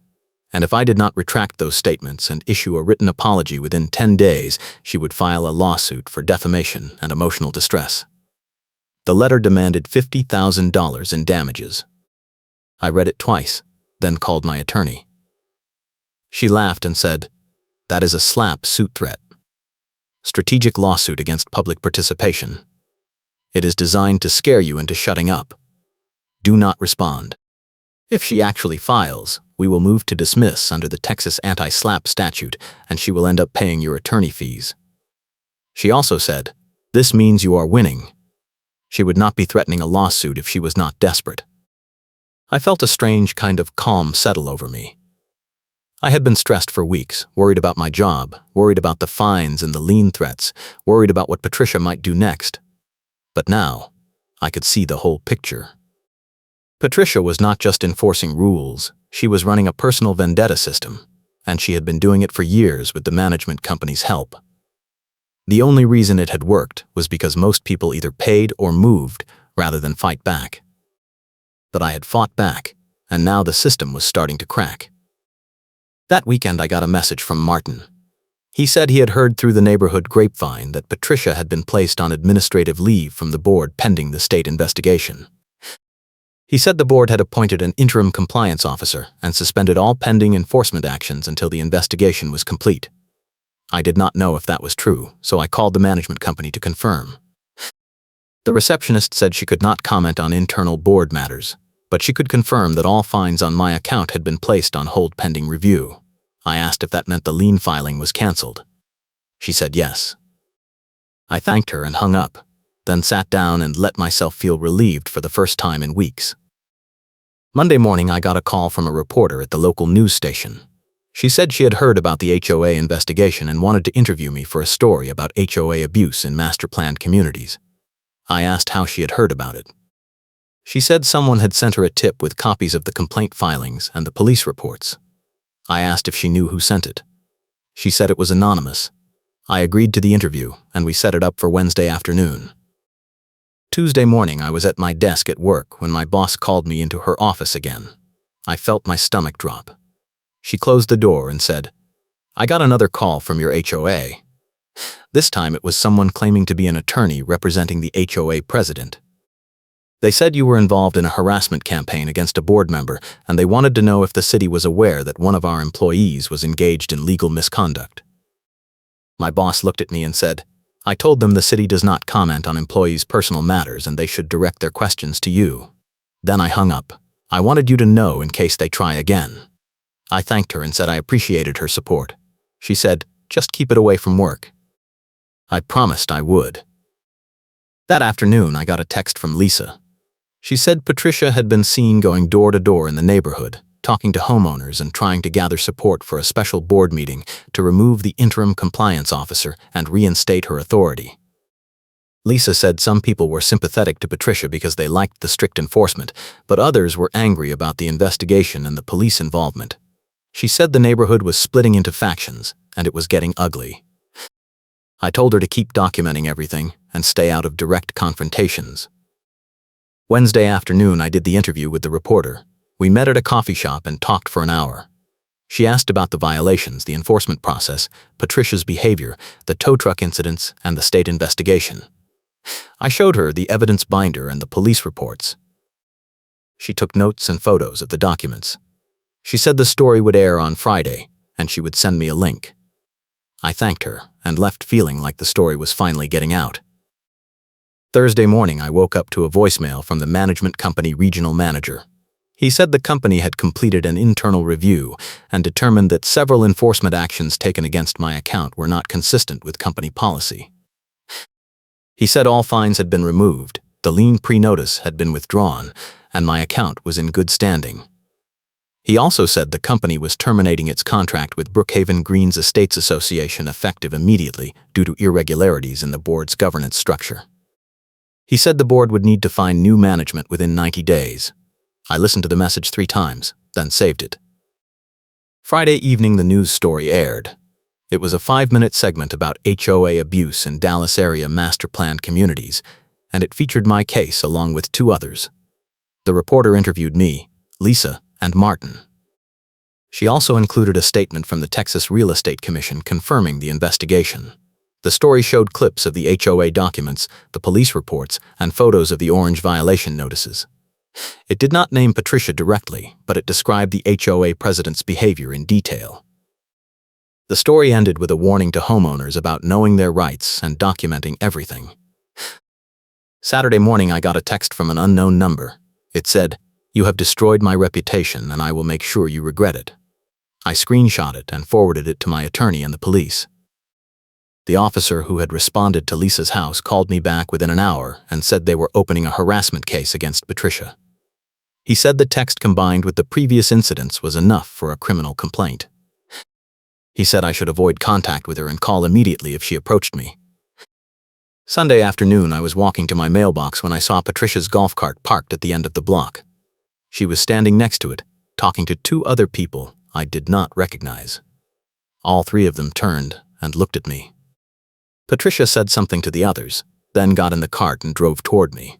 and if I did not retract those statements and issue a written apology within 10 days, she would file a lawsuit for defamation and emotional distress. The letter demanded $50,000 in damages. I read it twice, then called my attorney. She laughed and said, "That is a slap suit threat. Strategic lawsuit against public participation. It is designed to scare you into shutting up. Do not respond. If she actually files, we will move to dismiss under the Texas anti-slap statute, and she will end up paying your attorney fees." She also said, "This means you are winning." She would not be threatening a lawsuit if she was not desperate. I felt a strange kind of calm settle over me. I had been stressed for weeks, worried about my job, worried about the fines and the lien threats, worried about what Patricia might do next. But now, I could see the whole picture. Patricia was not just enforcing rules, she was running a personal vendetta system, and she had been doing it for years with the management company's help. The only reason it had worked was because most people either paid or moved rather than fight back. But I had fought back, and now the system was starting to crack. That weekend I got a message from Martin. He said he had heard through the neighborhood grapevine that Patricia had been placed on administrative leave from the board pending the state investigation. He said the board had appointed an interim compliance officer and suspended all pending enforcement actions until the investigation was complete. I did not know if that was true, so I called the management company to confirm. The receptionist said she could not comment on internal board matters, but she could confirm that all fines on my account had been placed on hold pending review. I asked if that meant the lien filing was canceled. She said yes. I thanked her and hung up, then sat down and let myself feel relieved for the first time in weeks. Monday morning I got a call from a reporter at the local news station. She said she had heard about the HOA investigation and wanted to interview me for a story about HOA abuse in master-planned communities. I asked how she had heard about it. She said someone had sent her a tip with copies of the complaint filings and the police reports. I asked if she knew who sent it. She said it was anonymous. I agreed to the interview, and we set it up for Wednesday afternoon. Tuesday morning I was at my desk at work when my boss called me into her office again. I felt my stomach drop. She closed the door and said, "I got another call from your HOA." This time it was someone claiming to be an attorney representing the HOA president. They said you were involved in a harassment campaign against a board member, and they wanted to know if the city was aware that one of our employees was engaged in legal misconduct. My boss looked at me and said, "I told them the city does not comment on employees' personal matters and they should direct their questions to you." Then I hung up. I wanted you to know in case they try again. I thanked her and said I appreciated her support. She said, "Just keep it away from work." I promised I would. That afternoon I got a text from Lisa. She said Patricia had been seen going door to door in the neighborhood, talking to homeowners and trying to gather support for a special board meeting to remove the interim compliance officer and reinstate her authority. Lisa said some people were sympathetic to Patricia because they liked the strict enforcement, but others were angry about the investigation and the police involvement. She said the neighborhood was splitting into factions, and it was getting ugly. I told her to keep documenting everything and stay out of direct confrontations. Wednesday afternoon I did the interview with the reporter. We met at a coffee shop and talked for an hour. She asked about the violations, the enforcement process, Patricia's behavior, the tow truck incidents, and the state investigation. I showed her the evidence binder and the police reports. She took notes and photos of the documents. She said the story would air on Friday, and she would send me a link. I thanked her and left feeling like the story was finally getting out. Thursday morning I woke up to a voicemail from the management company regional manager. He said the company had completed an internal review and determined that several enforcement actions taken against my account were not consistent with company policy. He said all fines had been removed, the lien pre-notice had been withdrawn, and my account was in good standing. He also said the company was terminating its contract with Brookhaven Greens Estates Association effective immediately due to irregularities in the board's governance structure. He said the board would need to find new management within 90 days. I listened to the message 3 times, then saved it. Friday evening the news story aired. It was a 5-minute segment about HOA abuse in Dallas area master-planned communities, and it featured my case along with 2 others. The reporter interviewed me, Lisa, and Martin. She also included a statement from the Texas Real Estate Commission confirming the investigation. The story showed clips of the HOA documents, the police reports, and photos of the orange violation notices. It did not name Patricia directly, but it described the HOA president's behavior in detail. The story ended with a warning to homeowners about knowing their rights and documenting everything. Saturday morning I got a text from an unknown number. It said, "You have destroyed my reputation and I will make sure you regret it." I screenshot it and forwarded it to my attorney and the police. The officer who had responded to Lisa's house called me back within an hour and said they were opening a harassment case against Patricia. He said the text combined with the previous incidents was enough for a criminal complaint. He said I should avoid contact with her and call immediately if she approached me. Sunday afternoon, I was walking to my mailbox when I saw Patricia's golf cart parked at the end of the block. She was standing next to it, talking to two other people I did not recognize. All three of them turned and looked at me. Patricia said something to the others, then got in the cart and drove toward me.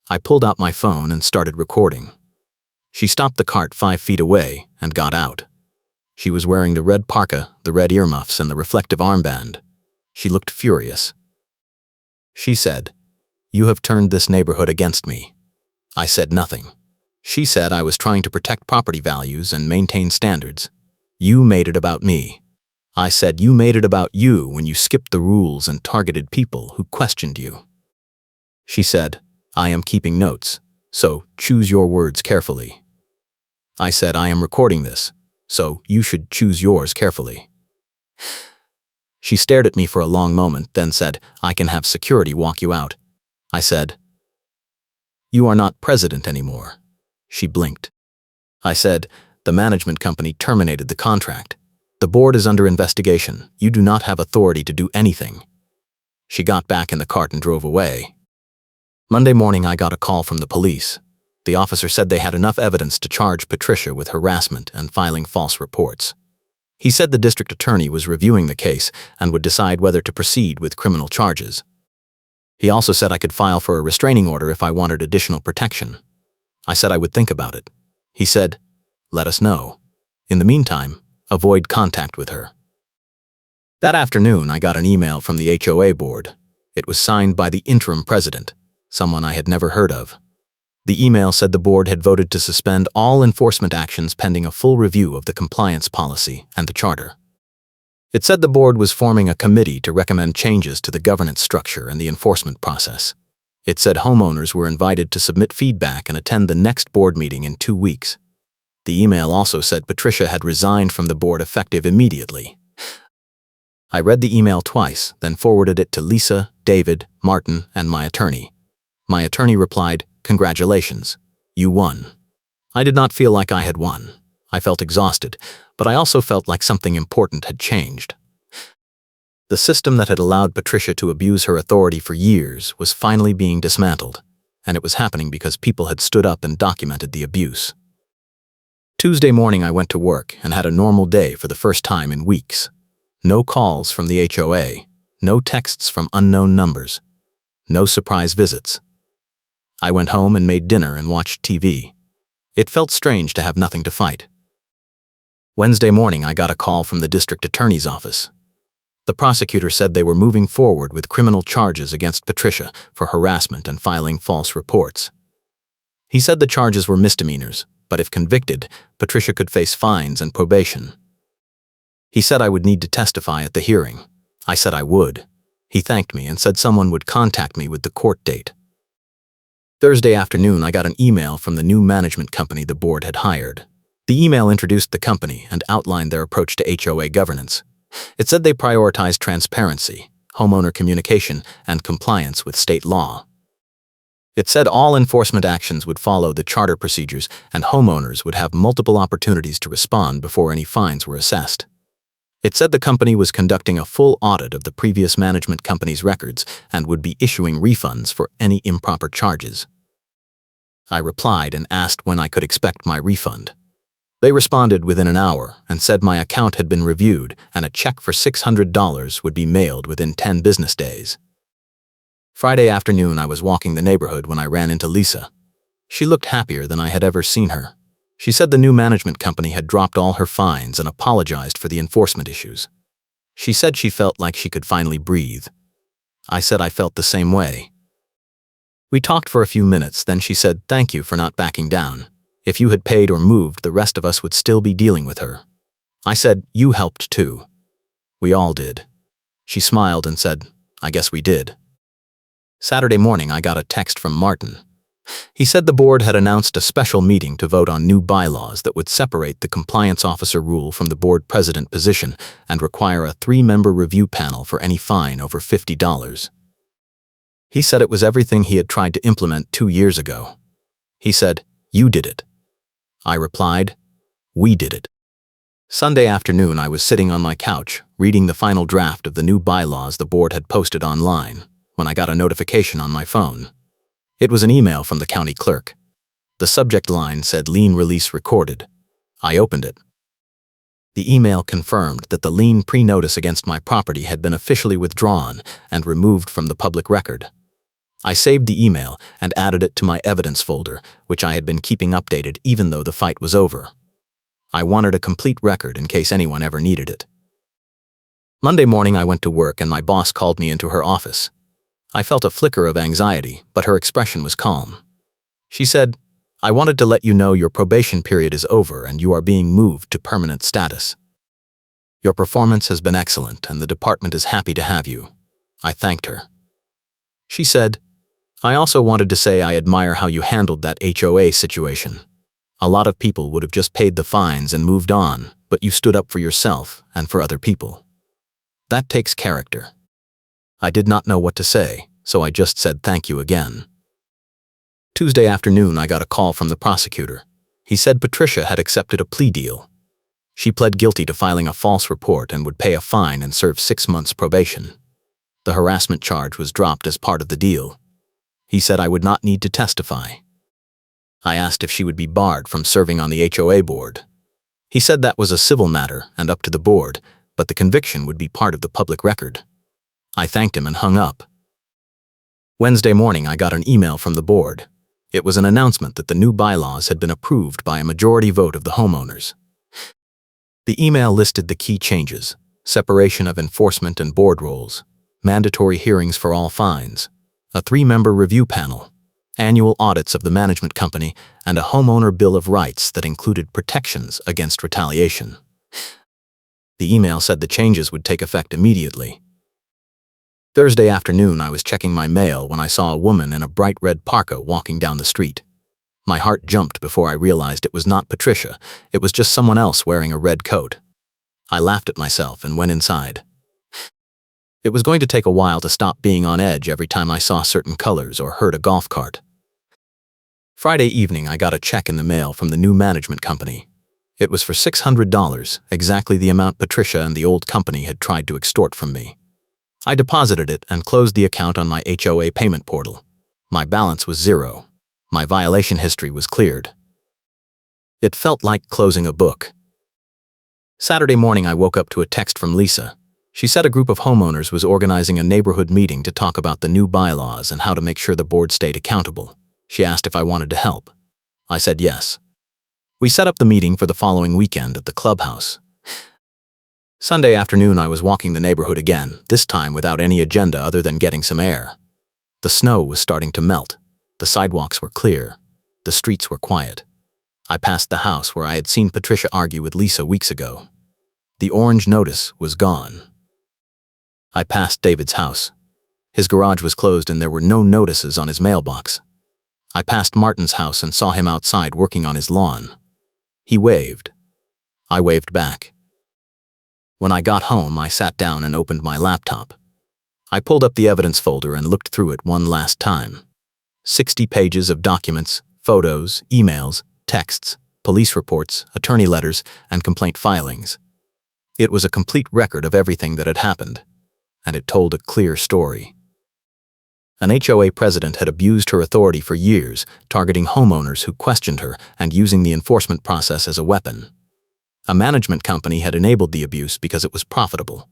I pulled out my phone and started recording. She stopped the cart 5 feet away and got out. She was wearing the red parka, the red earmuffs, and the reflective armband. She looked furious. She said, "You have turned this neighborhood against me." I said nothing. She said I was trying to protect property values and maintain standards. "You made it about me." I said, "You made it about you when you skipped the rules and targeted people who questioned you." She said, "I am keeping notes, so choose your words carefully." I said, "I am recording this, so you should choose yours carefully." She stared at me for a long moment, then said, "I can have security walk you out." I said, "You are not president anymore." She blinked. I said, "The management company terminated the contract. The board is under investigation. You do not have authority to do anything." She got back in the cart and drove away. Monday morning, I got a call from the police. The officer said they had enough evidence to charge Patricia with harassment and filing false reports. He said the district attorney was reviewing the case and would decide whether to proceed with criminal charges. He also said I could file for a restraining order if I wanted additional protection. I said I would think about it. He said, "Let us know. In the meantime, avoid contact with her." That afternoon, I got an email from the HOA board. It was signed by the interim president, someone I had never heard of. The email said the board had voted to suspend all enforcement actions pending a full review of the compliance policy and the charter. It said the board was forming a committee to recommend changes to the governance structure and the enforcement process. It said homeowners were invited to submit feedback and attend the next board meeting in 2 weeks. The email also said Patricia had resigned from the board effective immediately. I read the email twice, then forwarded it to Lisa, David, Martin, and my attorney. My attorney replied, "Congratulations, you won." I did not feel like I had won. I felt exhausted, but I also felt like something important had changed. The system that had allowed Patricia to abuse her authority for years was finally being dismantled, and it was happening because people had stood up and documented the abuse. Tuesday morning, I went to work and had a normal day for the first time in weeks. No calls from the HOA, no texts from unknown numbers, no surprise visits. I went home and made dinner and watched TV. It felt strange to have nothing to fight. Wednesday morning, I got a call from the district attorney's office. The prosecutor said they were moving forward with criminal charges against Patricia for harassment and filing false reports. He said the charges were misdemeanors, but if convicted, Patricia could face fines and probation. He said I would need to testify at the hearing. I said I would. He thanked me and said someone would contact me with the court date. Thursday afternoon, I got an email from the new management company the board had hired. The email introduced the company and outlined their approach to HOA governance. It said they prioritized transparency, homeowner communication, and compliance with state law. It said all enforcement actions would follow the charter procedures and homeowners would have multiple opportunities to respond before any fines were assessed. It said the company was conducting a full audit of the previous management company's records and would be issuing refunds for any improper charges. I replied and asked when I could expect my refund. They responded within an hour and said my account had been reviewed and a check for $600 would be mailed within 10 business days. Friday afternoon, I was walking the neighborhood when I ran into Lisa. She looked happier than I had ever seen her. She said the new management company had dropped all her fines and apologized for the enforcement issues. She said she felt like she could finally breathe. I said I felt the same way. We talked for a few minutes, then she said, "Thank you for not backing down. If you had paid or moved, the rest of us would still be dealing with her." I said, "You helped too." "We all did." She smiled and said, "I guess we did." Saturday morning, I got a text from Martin. He said the board had announced a special meeting to vote on new bylaws that would separate the compliance officer rule from the board president position and require a 3-member review panel for any fine over $50. He said it was everything he had tried to implement 2 years ago. He said, "You did it." I replied, "We did it." Sunday afternoon, I was sitting on my couch, reading the final draft of the new bylaws the board had posted online, when I got a notification on my phone. It was an email from the county clerk. The subject line said lien release recorded. I opened it. The email confirmed that the lien pre-notice against my property had been officially withdrawn and removed from the public record. I saved the email and added it to my evidence folder, which I had been keeping updated even though the fight was over. I wanted a complete record in case anyone ever needed it. Monday morning, I went to work and my boss called me into her office. I felt a flicker of anxiety, but her expression was calm. She said, "I wanted to let you know your probation period is over and you are being moved to permanent status. Your performance has been excellent and the department is happy to have you." I thanked her. She said, "I also wanted to say I admire how you handled that HOA situation. A lot of people would have just paid the fines and moved on, but you stood up for yourself and for other people. That takes character." I did not know what to say, so I just said thank you again. Tuesday afternoon, I got a call from the prosecutor. He said Patricia had accepted a plea deal. She pled guilty to filing a false report and would pay a fine and serve 6 months probation. The harassment charge was dropped as part of the deal. He said I would not need to testify. I asked if she would be barred from serving on the HOA board. He said that was a civil matter and up to the board, but the conviction would be part of the public record. I thanked him and hung up. Wednesday morning, I got an email from the board. It was an announcement that the new bylaws had been approved by a majority vote of the homeowners. The email listed the key changes: separation of enforcement and board roles, mandatory hearings for all fines, a 3-member review panel, annual audits of the management company, and a homeowner bill of rights that included protections against retaliation. The email said the changes would take effect immediately. Thursday afternoon, I was checking my mail when I saw a woman in a bright red parka walking down the street. My heart jumped before I realized it was not Patricia. It was just someone else wearing a red coat. I laughed at myself and went inside. It was going to take a while to stop being on edge every time I saw certain colors or heard a golf cart. Friday evening, I got a check in the mail from the new management company. It was for $600, exactly the amount Patricia and the old company had tried to extort from me. I deposited it and closed the account on my HOA payment portal. My balance was zero. My violation history was cleared. It felt like closing a book. Saturday morning, I woke up to a text from Lisa. She said a group of homeowners was organizing a neighborhood meeting to talk about the new bylaws and how to make sure the board stayed accountable. She asked if I wanted to help. I said yes. We set up the meeting for the following weekend at the clubhouse. Sunday afternoon, I was walking the neighborhood again, this time without any agenda other than getting some air. The snow was starting to melt. The sidewalks were clear. The streets were quiet. I passed the house where I had seen Patricia argue with Lisa weeks ago. The orange notice was gone. I passed David's house. His garage was closed and there were no notices on his mailbox. I passed Martin's house and saw him outside working on his lawn. He waved. I waved back. When I got home, I sat down and opened my laptop. I pulled up the evidence folder and looked through it one last time. 60 pages of documents, photos, emails, texts, police reports, attorney letters, and complaint filings. It was a complete record of everything that had happened, and it told a clear story. An HOA president had abused her authority for years, targeting homeowners who questioned her and using the enforcement process as a weapon. A management company had enabled the abuse because it was profitable.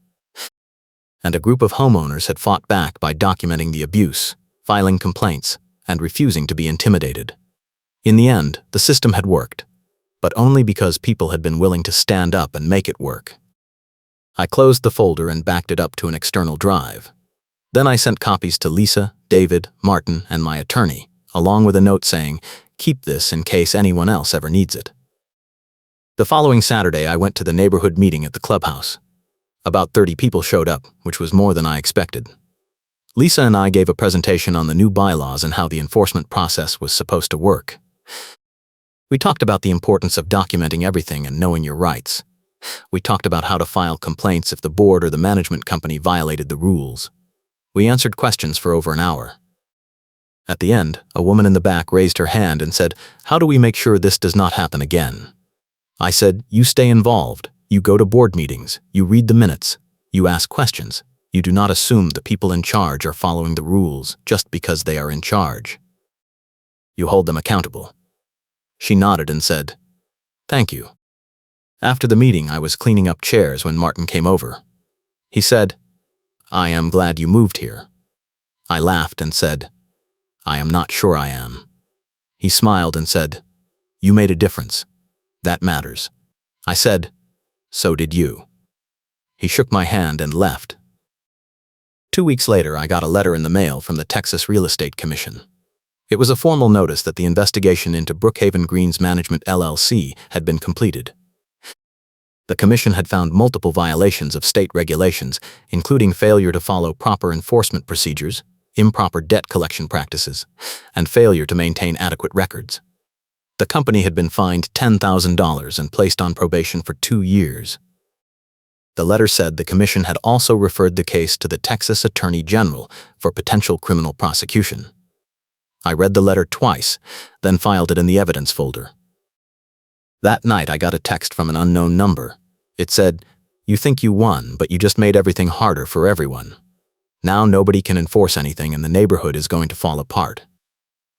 And a group of homeowners had fought back by documenting the abuse, filing complaints, and refusing to be intimidated. In the end, the system had worked, but only because people had been willing to stand up and make it work. I closed the folder and backed it up to an external drive. Then I sent copies to Lisa, David, Martin, and my attorney, along with a note saying, "Keep this in case anyone else ever needs it." The following Saturday, I went to the neighborhood meeting at the clubhouse. About 30 people showed up, which was more than I expected. Lisa and I gave a presentation on the new bylaws and how the enforcement process was supposed to work. We talked about the importance of documenting everything and knowing your rights. We talked about how to file complaints if the board or the management company violated the rules. We answered questions for over an hour. At the end, a woman in the back raised her hand and said, "How do we make sure this does not happen again?" I said, "You stay involved. You go to board meetings. You read the minutes. You ask questions. You do not assume the people in charge are following the rules just because they are in charge. You hold them accountable." She nodded and said, "Thank you." After the meeting, I was cleaning up chairs when Martin came over. He said, "I am glad you moved here." I laughed and said, "I am not sure I am." He smiled and said, "You made a difference. That matters." I said, "So did you." He shook my hand and left. 2 weeks later, I got a letter in the mail from the Texas Real Estate Commission. It was a formal notice that the investigation into Brookhaven Greens Management LLC had been completed. The commission had found multiple violations of state regulations, including failure to follow proper enforcement procedures, improper debt collection practices, and failure to maintain adequate records. The company had been fined $10,000 and placed on probation for 2 years. The letter said the commission had also referred the case to the Texas Attorney General for potential criminal prosecution. I read the letter twice, then filed it in the evidence folder. That night, I got a text from an unknown number. It said, "You think you won, but you just made everything harder for everyone. Now nobody can enforce anything and the neighborhood is going to fall apart."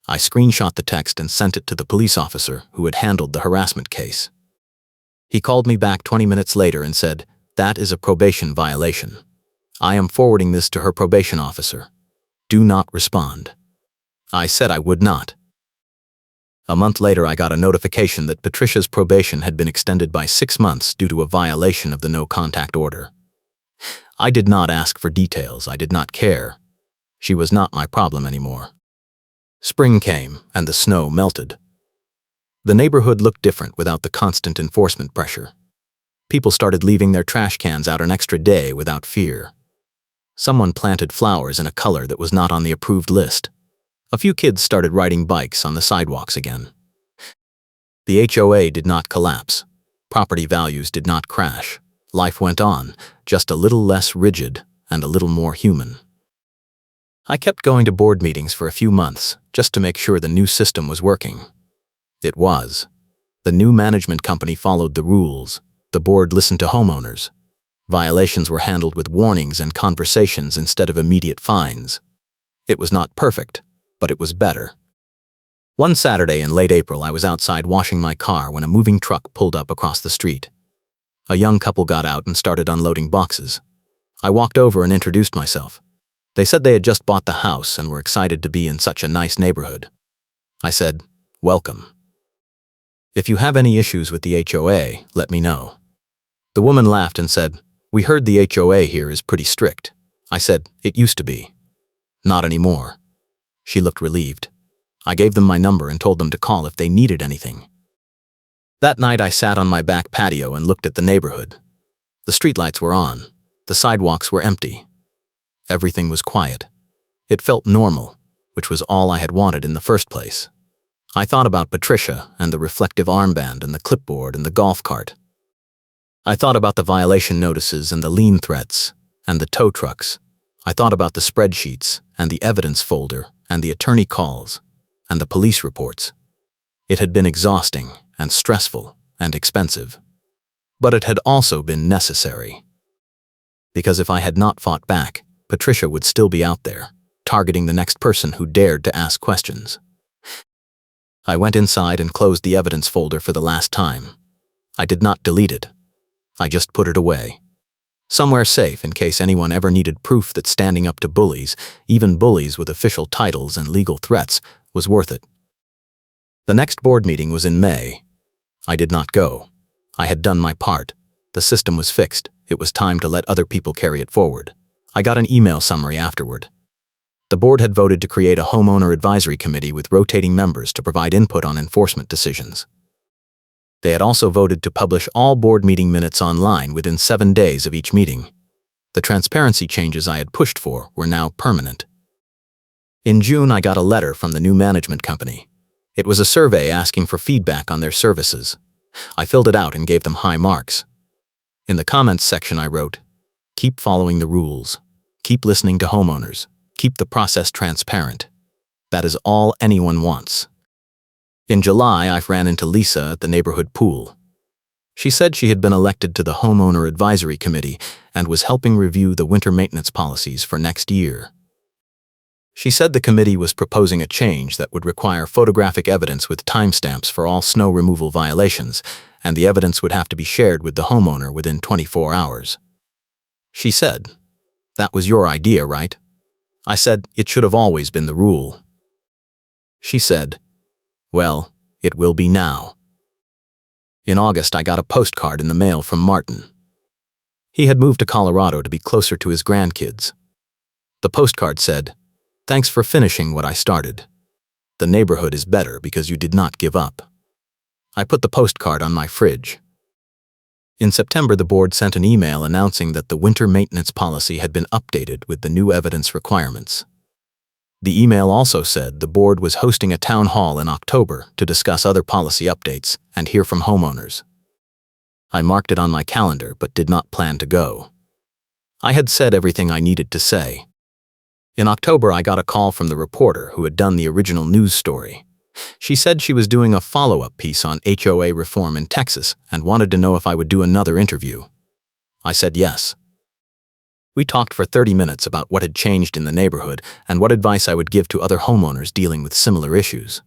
I screenshot the text and sent it to the police officer who had handled the harassment case. He called me back 20 minutes later and said, "That is a probation violation. I am forwarding this to her probation officer. Do not respond." I said I would not. A month later, I got a notification that Patricia's probation had been extended by 6 months due to a violation of the no-contact order. I did not ask for details. I did not care. She was not my problem anymore. Spring came, and the snow melted. The neighborhood looked different without the constant enforcement pressure. People started leaving their trash cans out an extra day without fear. Someone planted flowers in a color that was not on the approved list. A few kids started riding bikes on the sidewalks again. The HOA did not collapse. Property values did not crash. Life went on, just a little less rigid and a little more human. I kept going to board meetings for a few months just to make sure the new system was working. It was. The new management company followed the rules. The board listened to homeowners. Violations were handled with warnings and conversations instead of immediate fines. It was not perfect, but it was better. One Saturday in late April, I was outside washing my car when a moving truck pulled up across the street. A young couple got out and started unloading boxes. I walked over and introduced myself. They said they had just bought the house and were excited to be in such a nice neighborhood. I said, "Welcome. If you have any issues with the HOA, let me know." The woman laughed and said, "We heard the HOA here is pretty strict." I said, "It used to be. Not anymore." She looked relieved. I gave them my number and told them to call if they needed anything. That night, I sat on my back patio and looked at the neighborhood. The streetlights were on. The sidewalks were empty. Everything was quiet. It felt normal, which was all I had wanted in the first place. I thought about Patricia and the reflective armband and the clipboard and the golf cart. I thought about the violation notices and the lien threats and the tow trucks. I thought about the spreadsheets and the evidence folder and the attorney calls and the police reports. It had been exhausting and stressful and expensive, but it had also been necessary. Because if I had not fought back, Patricia would still be out there, targeting the next person who dared to ask questions. I went inside and closed the evidence folder for the last time. I did not delete it. I just put it away. Somewhere safe in case anyone ever needed proof that standing up to bullies, even bullies with official titles and legal threats, was worth it. The next board meeting was in May. I did not go. I had done my part. The system was fixed. It was time to let other people carry it forward. I got an email summary afterward. The board had voted to create a homeowner advisory committee with rotating members to provide input on enforcement decisions. They had also voted to publish all board meeting minutes online within 7 days of each meeting. The transparency changes I had pushed for were now permanent. In June, I got a letter from the new management company. It was a survey asking for feedback on their services. I filled it out and gave them high marks. In the comments section I wrote, "Keep following the rules. Keep listening to homeowners. Keep the process transparent. That is all anyone wants." In July, I ran into Lisa at the neighborhood pool. She said she had been elected to the Homeowner Advisory Committee and was helping review the winter maintenance policies for next year. She said the committee was proposing a change that would require photographic evidence with timestamps for all snow removal violations, and the evidence would have to be shared with the homeowner within 24 hours. She said, "That was your idea, right?" I said, "It should have always been the rule." She said, "Well, it will be now." In August, I got a postcard in the mail from Martin. He had moved to Colorado to be closer to his grandkids. The postcard said, "Thanks for finishing what I started. The neighborhood is better because you did not give up." I put the postcard on my fridge. In September, the board sent an email announcing that the winter maintenance policy had been updated with the new evidence requirements. The email also said the board was hosting a town hall in October to discuss other policy updates and hear from homeowners. I marked it on my calendar but did not plan to go. I had said everything I needed to say. In October, I got a call from the reporter who had done the original news story. She said she was doing a follow-up piece on HOA reform in Texas and wanted to know if I would do another interview. I said yes. We talked for 30 minutes about what had changed in the neighborhood and what advice I would give to other homeowners dealing with similar issues.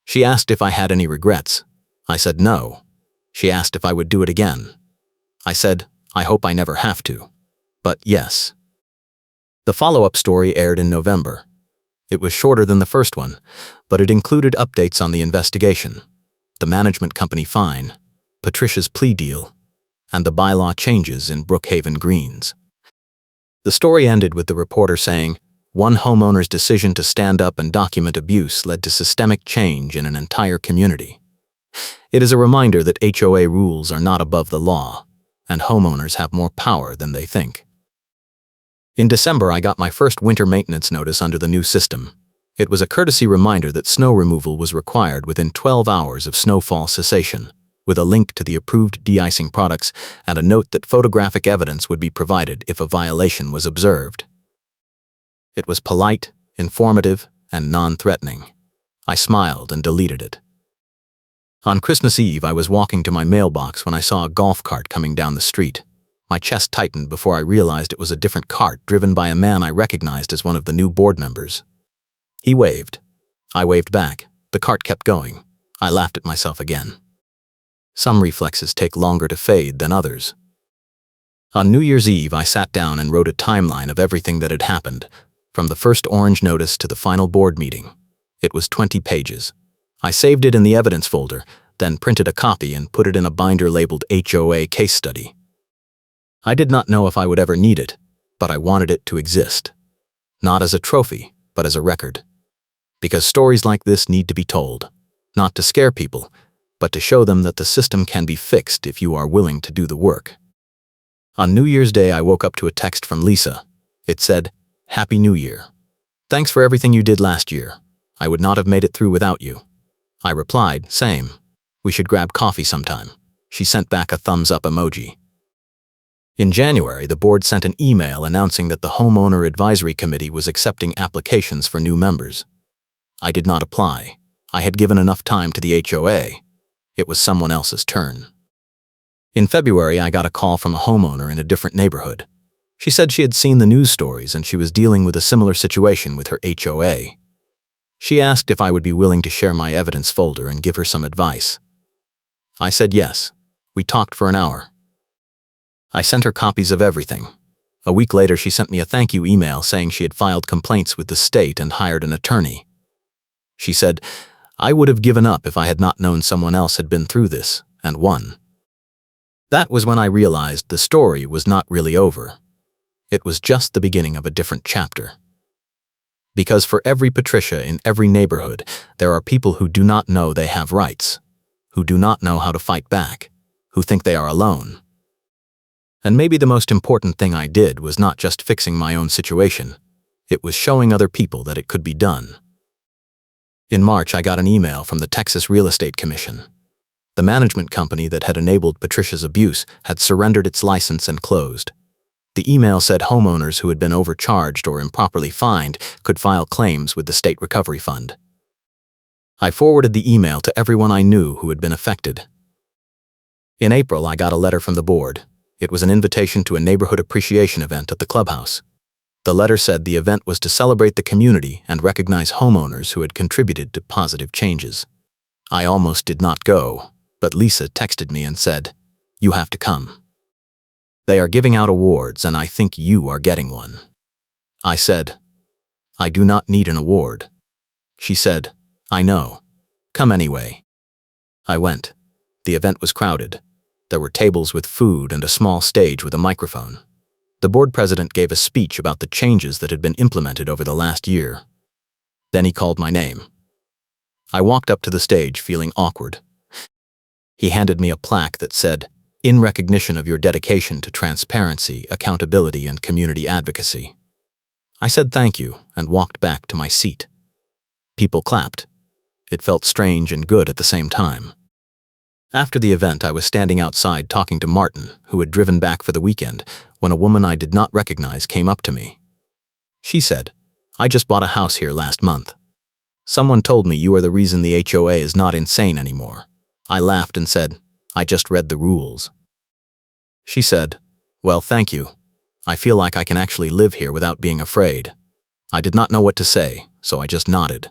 She asked if I had any regrets. I said no. She asked if I would do it again. I said, "I hope I never have to." But yes. The follow-up story aired in November. It was shorter than the first one, but it included updates on the investigation, the management company fine, Patricia's plea deal, and the bylaw changes in Brookhaven Greens. The story ended with the reporter saying, "One homeowner's decision to stand up and document abuse led to systemic change in an entire community." It is a reminder that HOA rules are not above the law, and homeowners have more power than they think. In December, I got my first winter maintenance notice under the new system. It was a courtesy reminder that snow removal was required within 12 hours of snowfall cessation, with a link to the approved de-icing products and a note that photographic evidence would be provided if a violation was observed. It was polite, informative, and non-threatening. I smiled and deleted it. On Christmas Eve, I was walking to my mailbox when I saw a golf cart coming down the street. My chest tightened before I realized it was a different cart driven by a man I recognized as one of the new board members. He waved. I waved back. The cart kept going. I laughed at myself again. Some reflexes take longer to fade than others. On New Year's Eve, I sat down and wrote a timeline of everything that had happened, from the first orange notice to the final board meeting. It was 20 pages. I saved it in the evidence folder, then printed a copy and put it in a binder labeled HOA case study. I did not know if I would ever need it, but I wanted it to exist. Not as a trophy, but as a record. Because stories like this need to be told, not to scare people, but to show them that the system can be fixed if you are willing to do the work. On New Year's Day, I woke up to a text from Lisa. It said, "Happy New Year. Thanks for everything you did last year. I would not have made it through without you." I replied, "Same. We should grab coffee sometime." She sent back a thumbs up emoji. In January, the board sent an email announcing that the Homeowner Advisory Committee was accepting applications for new members. I did not apply. I had given enough time to the HOA. It was someone else's turn. In February, I got a call from a homeowner in a different neighborhood. She said she had seen the news stories and she was dealing with a similar situation with her HOA. She asked if I would be willing to share my evidence folder and give her some advice. I said yes. We talked for an hour. I sent her copies of everything. A week later, she sent me a thank you email saying she had filed complaints with the state and hired an attorney. She said, "I would have given up if I had not known someone else had been through this and won." That was when I realized the story was not really over. It was just the beginning of a different chapter. Because for every Patricia in every neighborhood, there are people who do not know they have rights, who do not know how to fight back, who think they are alone. And maybe the most important thing I did was not just fixing my own situation, it was showing other people that it could be done. In March, I got an email from the Texas Real Estate Commission. The management company that had enabled Patricia's abuse had surrendered its license and closed. The email said homeowners who had been overcharged or improperly fined could file claims with the State Recovery Fund. I forwarded the email to everyone I knew who had been affected. In April, I got a letter from the board. It was an invitation to a neighborhood appreciation event at the clubhouse. The letter said the event was to celebrate the community and recognize homeowners who had contributed to positive changes. I almost did not go, but Lisa texted me and said, "You have to come. They are giving out awards and I think you are getting one." I said, "I do not need an award." She said, "I know. Come anyway." I went. The event was crowded. There were tables with food and a small stage with a microphone. The board president gave a speech about the changes that had been implemented over the last year. Then he called my name. I walked up to the stage feeling awkward. He handed me a plaque that said, "In recognition of your dedication to transparency, accountability, and community advocacy." I said thank you and walked back to my seat. People clapped. It felt strange and good at the same time. After the event, I was standing outside talking to Martin, who had driven back for the weekend, when a woman I did not recognize came up to me. She said, "I just bought a house here last month. Someone told me you are the reason the HOA is not insane anymore." I laughed and said, "I just read the rules." She said, "Well, thank you. I feel like I can actually live here without being afraid." I did not know what to say, so I just nodded.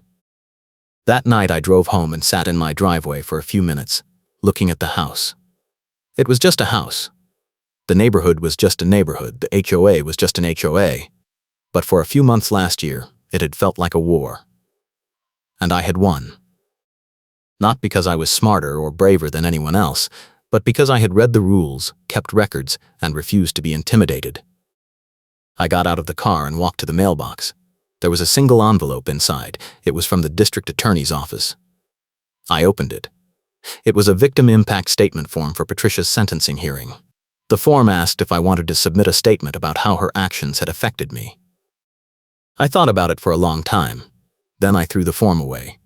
That night I drove home and sat in my driveway for a few minutes, looking at the house. It was just a house. The neighborhood was just a neighborhood, the HOA was just an HOA. But for a few months last year, it had felt like a war. And I had won. Not because I was smarter or braver than anyone else, but because I had read the rules, kept records, and refused to be intimidated. I got out of the car and walked to the mailbox. There was a single envelope inside. It was from the district attorney's office. I opened it. It was a victim impact statement form for Patricia's sentencing hearing. The form asked if I wanted to submit a statement about how her actions had affected me. I thought about it for a long time. Then I threw the form away.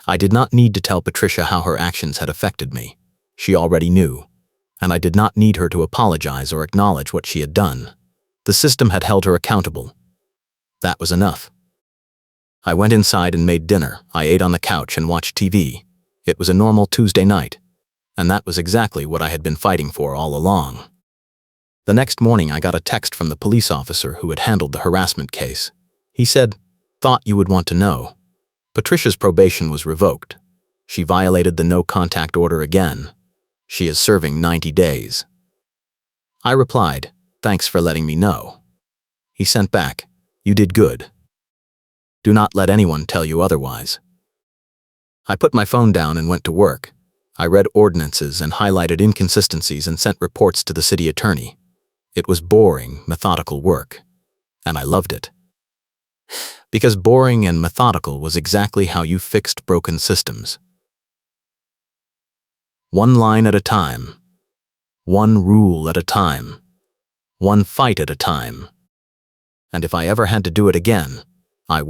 I did not need to tell Patricia how her actions had affected me. She already knew. And I did not need her to apologize or acknowledge what she had done. The system had held her accountable. That was enough. I went inside and made dinner. I ate on the couch and watched TV. It was a normal Tuesday night, and that was exactly what I had been fighting for all along. The next morning I got a text from the police officer who had handled the harassment case. He said, "Thought you would want to know. Patricia's probation was revoked. She violated the no-contact order again. She is serving 90 days. I replied, "Thanks for letting me know." He sent back, "You did good. Do not let anyone tell you otherwise." I put my phone down and went to work. I read ordinances and highlighted inconsistencies and sent reports to the city attorney. It was boring, methodical work, and I loved it. Because boring and methodical was exactly how you fixed broken systems. One line at a time. One rule at a time. One fight at a time. And if I ever had to do it again, I would.